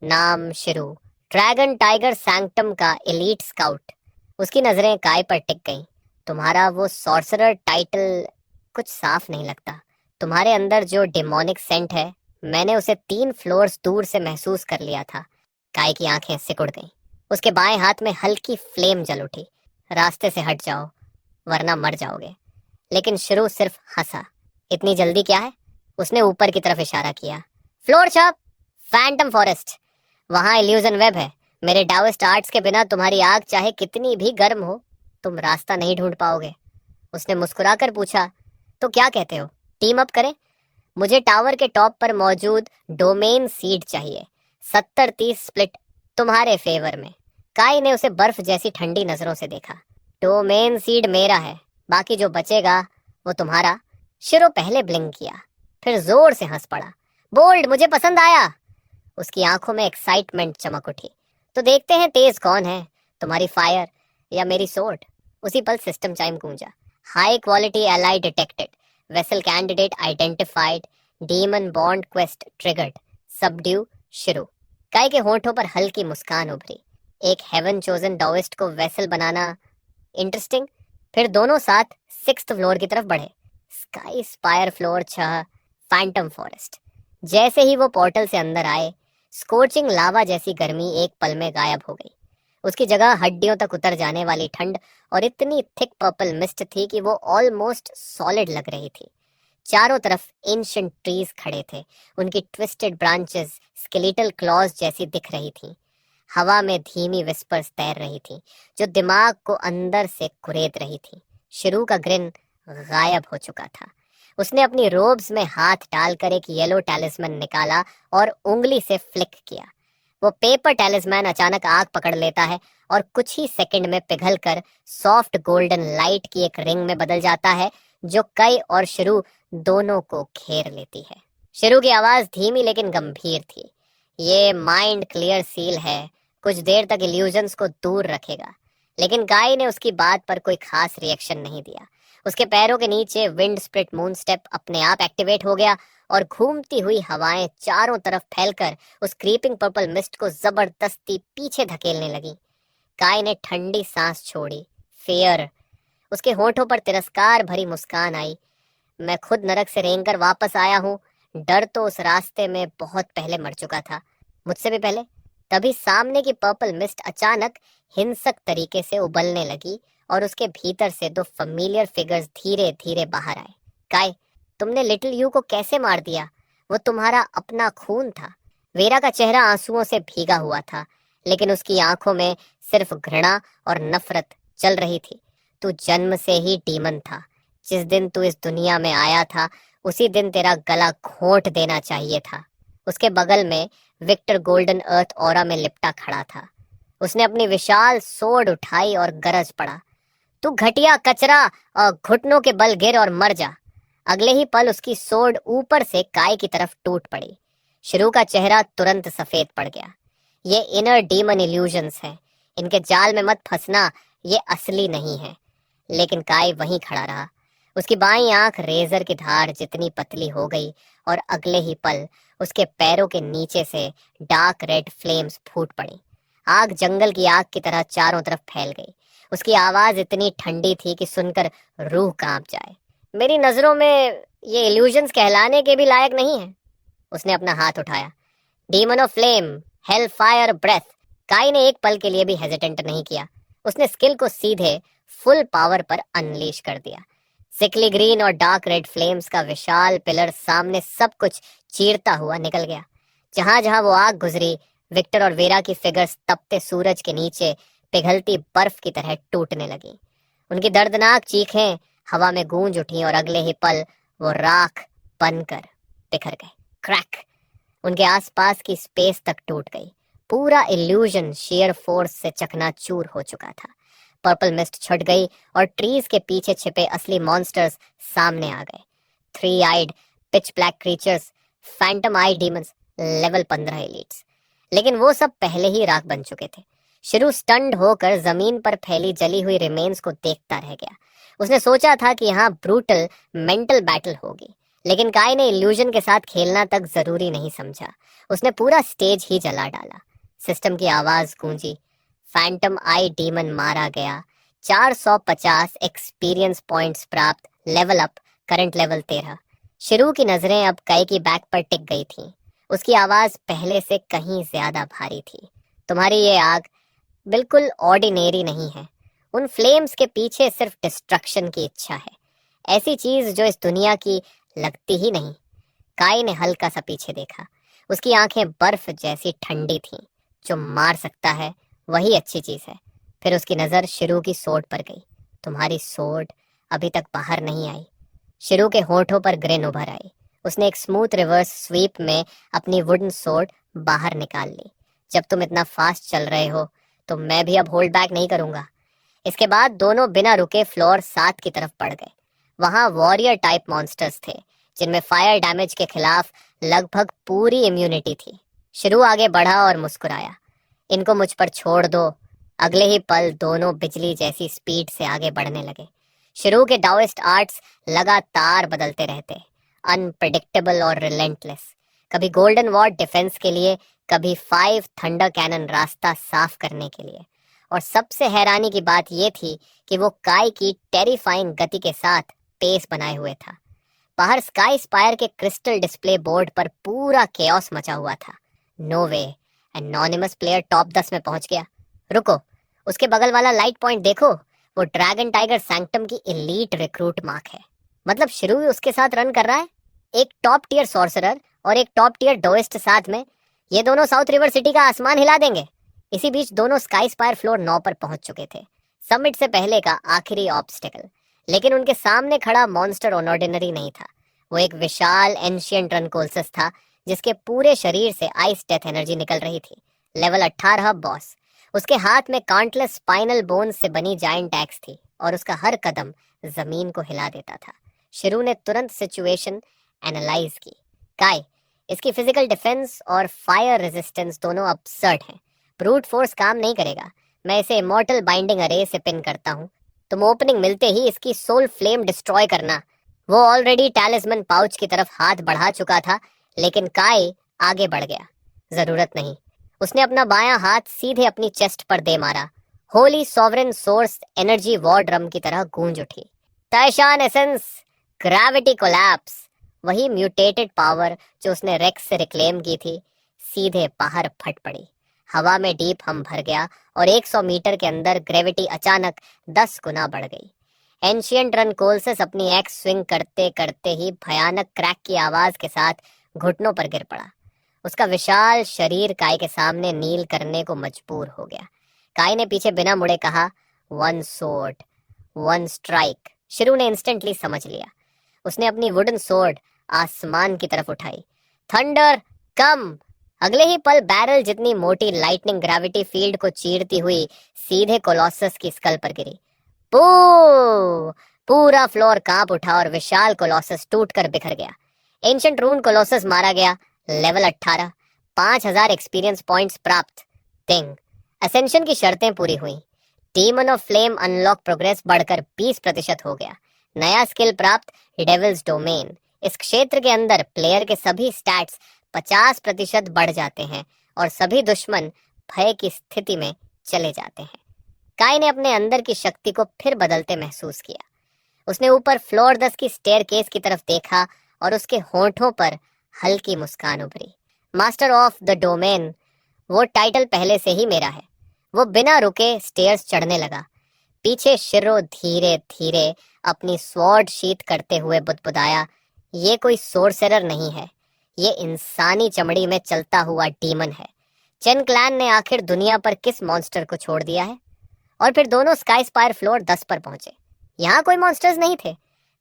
नाम शिरू, ड्रैगन टाइगर सैंक्टम का एलीट स्काउट। उसकी नजरें काय पर टिक गईं। तुम्हारा वो सॉर्सरर टाइटल कुछ साफ नहीं लगता। तुम्हारे अंदर जो डेमोनिक सेंट है, मैंने उसे 3 फ्लोर्स दूर से महसूस कर लिया था। काय की आंखें सिकुड़ गईं। उसके बाएं हाथ में हल्की फ्लेम जल उठी। रास्ते से हट जाओ वरना मर जाओगे। लेकिन शुरू सिर्फ हंसा। इतनी जल्दी क्या है? उसने ऊपर की तरफ इशारा किया। फ्लोर शॉप, फैंटम फॉरेस्ट, वहां इल्यूजन वेब है। मेरे डाउइस्ट आर्ट्स के बिना तुम्हारी आग चाहे कितनी भी गर्म हो, तुम रास्ता नहीं ढूंढ पाओगे। उसने मुस्कुराकर पूछा, तो क्या कहते हो, टीम अप करें? मुझे टावर के टॉप पर मौजूद डोमेन सीड चाहिए। 70-30 स्प्लिट तुम्हारे फेवर में। काय ने उसे बर्फ जैसी ठंडी नजरों से देखा। डोमेन सीड मेरा है, बाकी जो बचेगा वो तुम्हारा। शिरो पहले ब्लिंक किया, फिर जोर से हंस पड़ा। बोल्ड, मुझे पसंद आया। उसकी आंखों में एक्साइटमेंट चमक उठी। तो देखते हैं तेज कौन है, तुम्हारी फायर या मेरी सोर्ड। उसी पल सिस्टम चाइम गूंजा। High quality ally detected, vessel candidate identified, demon bond quest triggered, subdue Shirou. काय के होंठों पर हल्की मुस्कान उभरी। एक हेवन चोजन डॉविस्ट को वेसल बनाना इंटरेस्टिंग। फिर दोनों साथ 6th फ्लोर की तरफ बढ़े। Sky spire floor 6, Phantom forest. जैसे ही वो पोर्टल से अंदर आए, स्कोचिंग लावा जैसी गर्मी एक पल में गायब हो गई। उसकी जगह हड्डियों तक उतर जाने वाली ठंड और इतनी थिक पर्पल मिस्ट थी कि वो ऑलमोस्ट सॉलिड लग रही थी। चारों तरफ एंशिएंट ट्रीज खड़े थे। उनकी ट्विस्टेड ब्रांचेस स्केलेटल क्लॉज जैसी दिख रही थी। हवा में धीमी विस्पर्स तैर रही थी, जो दिमाग को अंदर से कुरेद रही थी। शुरू का ग्रिन गायब हो चुका था। उसने अपनी रोब्स में हाथ डालकर एक येलो टैलिस्मन निकाला और उंगली से फ्लिक किया। वो पेपर टैलिस्मैन अचानक आग पकड़ लेता है और कुछ ही सेकंड में पिघलकर सॉफ्ट गोल्डन लाइट की एक रिंग में बदल जाता है जो कई और शुरू दोनों को घेर लेती है। शुरू की आवाज धीमी लेकिन गंभीर थी। ये माइंड क्लियर सील है, कुछ देर तक इल्यूजन्स को दूर रखेगा। लेकिन काई ने उसकी बात पर कोई खास रिएक्शन नहीं दिया। उसके पैरों के नीचे विंड स्प्लिट मून स्टेप अपने आप एक्टिवेट हो गया और घूमती हुई हवाएं चारों तरफ फैलकर उस क्रीपिंग पर्पल मिस्ट को जबरदस्ती पीछे धकेलने लगी। काई ने ठंडी सांस छोड़ी। फेयर। उसके होठों पर तिरस्कार भरी मुस्कान आई। मैं खुद नरक से रेंग कर वापस आया हूँ। डर तो उस रास्ते में बहुत पहले मर चुका था, मुझसे भी पहले। तभी सामने की पर्पल मिस्ट अचानक हिंसक तरीके से उबलने लगी और उसके भीतर से दो फैमिलियर फिगर्स धीरे धीरे बाहर आए। काय, तुमने लिटिल यू को कैसे मार दिया? वो तुम्हारा अपना खून था। वेरा का चेहरा आंसुओं से भीगा हुआ था, लेकिन उसकी आंखों में सिर्फ घृणा और नफरत चल रही थी। तू जन्म से ही डीमन था। जिस दिन तू इस दुनिया में आया था उसी दिन तेरा गला घोंट देना चाहिए था। उसके बगल में विक्टर गोल्डन अर्थ ऑरा में लिपटा खड़ा था। उसने अपनी विशाल सोर्ड उठाई और गरज पड़ा, तू घटिया कचरा, और घुटनों के बल गिर और मर जा। अगले ही पल उसकी सोर्ड ऊपर से काय की तरफ टूट पड़ी। शुरू का चेहरा तुरंत सफेद पड़ गया। ये इनर डीमन इल्यूजन्स है, इनके जाल में मत फंसना, ये असली नहीं है। लेकिन काय वहीं खड़ा रहा। उसकी बाईं आंख रेजर की धार जितनी पतली हो गई और अगले ही पल उसके पैरों के नीचे से डार्क रेड फ्लेम्स फूट पड़ी। आग जंगल की आग की तरह चारों तरफ फैल गई। उसकी आवाज इतनी ठंडी थी कि सुनकर रूह कांप जाए। मेरी नजरों में ये इल्यूजन्स कहलाने के भी लायक नहीं है। उसने अपना हाथ उठाया। Demon of flame, hell fire breath. Kai ने एक पल के लिए भी हेजिटेंट नहीं किया। उसने स्किल को सीधे फुल पावर पर अनलीश कर दिया। सिकली ग्रीन और डार्क रेड फ्लेम्स का विशाल पिलर सामने सब कुछ चीरता हुआ निकल गया। जहां जहां वो आग गुजरी, विक्टर और वेरा की फिगर्स तपते सूरज के नीचे पिघलती बर्फ की तरह टूटने लगी। उनकी दर्दनाक चीखें हवा में गूंज उठी और अगले ही पल वो राख बनकर बिखर गए। क्रैक! उनके आसपास की स्पेस तक टूट गई। पूरा इल्यूजन शेयर फोर्स से चकनाचूर हो चुका था। पर्पल मिस्ट छट गई और ट्रीज के पीछे छिपे असली मॉन्स्टर्स सामने आ गए। 3 आइड पिच ब्लैक क्रीचर्स, फैंटम आई डीमंस, लेवल 15 एलिट्स। लेकिन वो सब पहले ही राख बन चुके थे। शुरू स्टन्ड होकर जमीन पर फैली जली हुई रिमेन्स को देखता रह गया। उसने सोचा था कि यहाँ ब्रूटल मेंटल बैटल होगी, लेकिन काय ने इल्यूजन के साथ खेलना तक जरूरी नहीं समझा। उसने पूरा स्टेज ही जला डाला। सिस्टम की आवाज गूंजी, फैंटम आई डीमन मारा गया, 450 एक्सपीरियंस पॉइंट्स प्राप्त, लेवल अप, करंट लेवल 13। शुरू की नजरें अब काय की बैक पर टिक गई थीं। उसकी आवाज पहले से कहीं ज्यादा भारी थी। तुम्हारी ये आग बिल्कुल ऑर्डिनेरी नहीं है। उन फ्लेम्स के पीछे सिर्फ डिस्ट्रक्शन की इच्छा है, ऐसी चीज जो इस दुनिया की लगती ही नहीं। काय ने हल्का सा पीछे देखा। उसकी आंखें बर्फ जैसी ठंडी थीं। जो मार सकता है वही अच्छी चीज है। फिर उसकी नजर शुरू की सोर्ड पर गई। तुम्हारी सोर्ड अभी तक बाहर नहीं आई। शुरू के होठों पर ग्रिन उभर आई। उसने एक स्मूथ रिवर्स स्वीप में अपनी वुडन सोर्ड बाहर निकाल ली। जब तुम इतना फास्ट चल रहे हो तो मैं भी अब होल्ड बैक नहीं करूंगा। इसके बाद दोनों बिना रुके फ्लोर 7 की तरफ बढ़ गए। वहां वॉरियर टाइप मॉन्स्टर्स थे जिनमें फायर डैमेज के खिलाफ लगभग पूरी इम्यूनिटी थी। शुरू आगे बढ़ा और मुस्कुराया, इनको मुझ पर छोड़ दो। अगले ही पल दोनों बिजली जैसी स्पीड से आगे बढ़ने लगे। शुरू के डाओइस्ट आर्ट्स लगातार बदलते रहते, अनप्रेडिक्टेबल और रिलेंटलेस। कभी गोल्डन वॉर्ड डिफेंस के लिए, कभी 5 थंडर कैनन रास्ता साफ करने के लिए। और सबसे हैरानी की बात यह थी कि वो काय की टेरिफाइंग गति के साथ पेस बनाए हुए था। बाहर स्काई स्पायर के क्रिस्टल डिस्प्ले बोर्ड पर पूरा केओस मचा हुआ था। नो वे, एनोनिमस प्लेयर टॉप 10 में पहुंच गया। रुको, उसके बगल वाला लाइट पॉइंट देखो, वो ड्रैगन टाइगर सैंक्टम की एलीट रिक्रूट मार्क है। मतलब शुरू भी उसके साथ रन कर रहा है। एक टॉप टियर सॉर्सरर और एक टॉप टियर डोइस्ट साथ में, ये दोनों साउथ रिवर सिटी का आसमान हिला देंगे। इसी बीच दोनों स्काई स्पायर फ्लोर 9 पर पहुंच चुके थे, समिट से पहले का आखिरी ऑब्स्टेकल। लेकिन उनके सामने खड़ा मॉन्स्टर ऑर्डिनरी नहीं था। वो एक विशाल एंशिएंट रनकोल्सस था जिसके पूरे शरीर से आइस डेथ एनर्जी निकल रही थी। Level 18 boss. उसके हाथ में काउंटलेस स्पाइनल बोन से बनी जायंट एक्स थी और उसका हर कदम जमीन को हिला देता था। शिरू ने तुरंत सिचुएशन एनालाइज की। काय, इसकी फिजिकल डिफेंस और फायर रेजिस्टेंस दोनों absurd हैं। ब्रूट फोर्स काम नहीं करेगा। मैं इसे इमॉर्टल बाइंडिंग अरे से पिन करता हूँ। तुम ओपनिंग मिलते ही इसकी सोल फ्लेम डिस्ट्रॉय करना। वो ऑलरेडी टैलिस्मन पाउच की तरफ हाथ बढ़ा चुका था, लेकिन काय आगे बढ़ गया। जरूरत नहीं। उसने अपना बायां हाथ सीधे अपनी चेस्ट पर दे मारा। Holi sovereign source energy war drum की तरह गूंज उठी। Taishan essence, gravity collapse. वही म्यूटेटेड पावर जो उसने रेक्स से रिक्लेम की थी, सीधे बाहर फट पड़ी। हवा में डीप हम भर गया और 100 मीटर के अंदर ग्रेविटी अचानक 10 गुना बढ़ गई। एंशियंट रन कोलसस अपनी एक्स स्विंग करते करते ही भयानक क्रैक की आवाज के साथ घुटनों पर गिर पड़ा। उसका विशाल शरीर काय के सामने नील करने को मजबूर हो गया। काय ने पीछे बिना मुड़े कहा, one sword, one strike. Shirou ने इंस्टेंटली समझ लिया। उसने अपनी वुडन सोर्ड आसमान की तरफ उठाई। थंडर कम। अगले ही पल बैरल जितनी मोटी लाइटनिंग ग्रेविटी फील्ड को चीरती हुई सीधे कोलोसस की स्कल पर गिरी। पू! पूरा फ्लोर कांप उठा और विशाल कोलोसस टूटकर बिखर गया। एंशिएंट रून कोलोसस मारा गया। लेवल 18, 5000 एक्सपीरियंस पॉइंट्स प्राप्त। तिंग, असेंशन की शर्तें पूरी हुई। Demon of flame unlock progress बढ़कर 20% हो गया। नया स्किल प्राप्त, डेविल्स डोमेन। इस क्षेत्र के अंदर प्लेयर के सभी स्टैट्स 50% बढ़ जाते हैं और सभी दुश्मन भय की स्थिति में चले जाते हैं। काय ने अपने अंदर की शक्ति को फिर बदलते महसूस किया। उसने ऊपर फ्लोर 10 की स्टेयरकेस की तरफ देखा और उसके होंठों पर हल्की मुस्कान उभरी। मास्टर ऑफ द डोमेन, वो टाइटल पहले से ही मेरा है। वो बिना रुके स्टेयर्स चढ़ने लगा। पीछे शिरो धीरे धीरे अपनी स्वॉर्ड शीथ करते हुए बुदबुदाया, ये कोई सोर्सरर नहीं है, ये इंसानी चमड़ी में चलता हुआ डीमन है। चेन क्लैन ने आखिर दुनिया पर किस मॉन्स्टर को छोड़ दिया है? और फिर दोनों स्काई स्पायर फ्लोर 10 पर पहुंचे। यहाँ कोई मॉन्स्टर्स नहीं थे,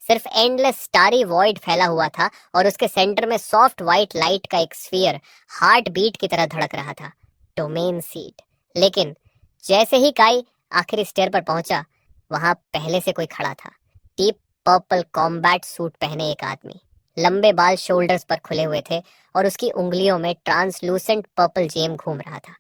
सिर्फ एंडलेस स्टारी वॉइड फैला हुआ था और उसके सेंटर में सॉफ्ट व्हाइट लाइट का एक स्फीयर हार्ट बीट की तरह धड़क रहा था। Domain seat. लेकिन जैसे ही काई आखिरी स्टेयर पर पहुंचा, वहां पहले से कोई खड़ा था। डीप पर्पल कॉम्बैट सूट पहने एक आदमी। लंबे बाल शोल्डर्स पर खुले हुए थे और उसकी उंगलियों में ट्रांसलूसेंट पर्पल जेम घूम रहा था।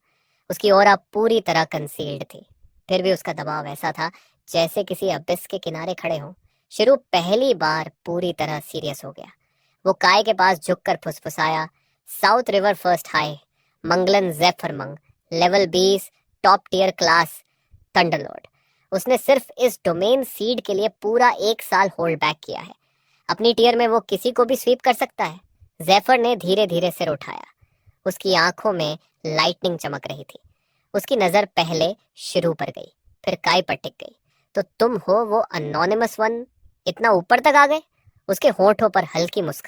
उसकी ऑरा पूरी तरह कंसील्ड थी, फिर भी उसका दबाव ऐसा था जैसे किसी अबिस के किनारे खड़े हों। शिरू पहली बार पूरी तरह सीरियस हो गया। वो काय के पास झुककर फुसफुसाया, साउथ रिवर फर्स्ट हाई, मंगलन जेफरमंग, level 20, top tier class, thunderlord. उसने सिर्फ इस डोमेन सीड के लिए पूरा 1 साल होल्ड बैक किया है। अपनी टियर में वो किसी को भी स्वीप कर सकता है। जेफर ने धीरे धीरे सिर उठाया। उसकी आंखों में लाइटनिंग चमक रही थी। उसकी नजर पहले शिरू पर गई, फिर काय पर टिक गई। तो तुम हो वो अनोनिमस वन, इतना ऊपर तक आ गए? उसके होठों पर हल्की मुस्कान।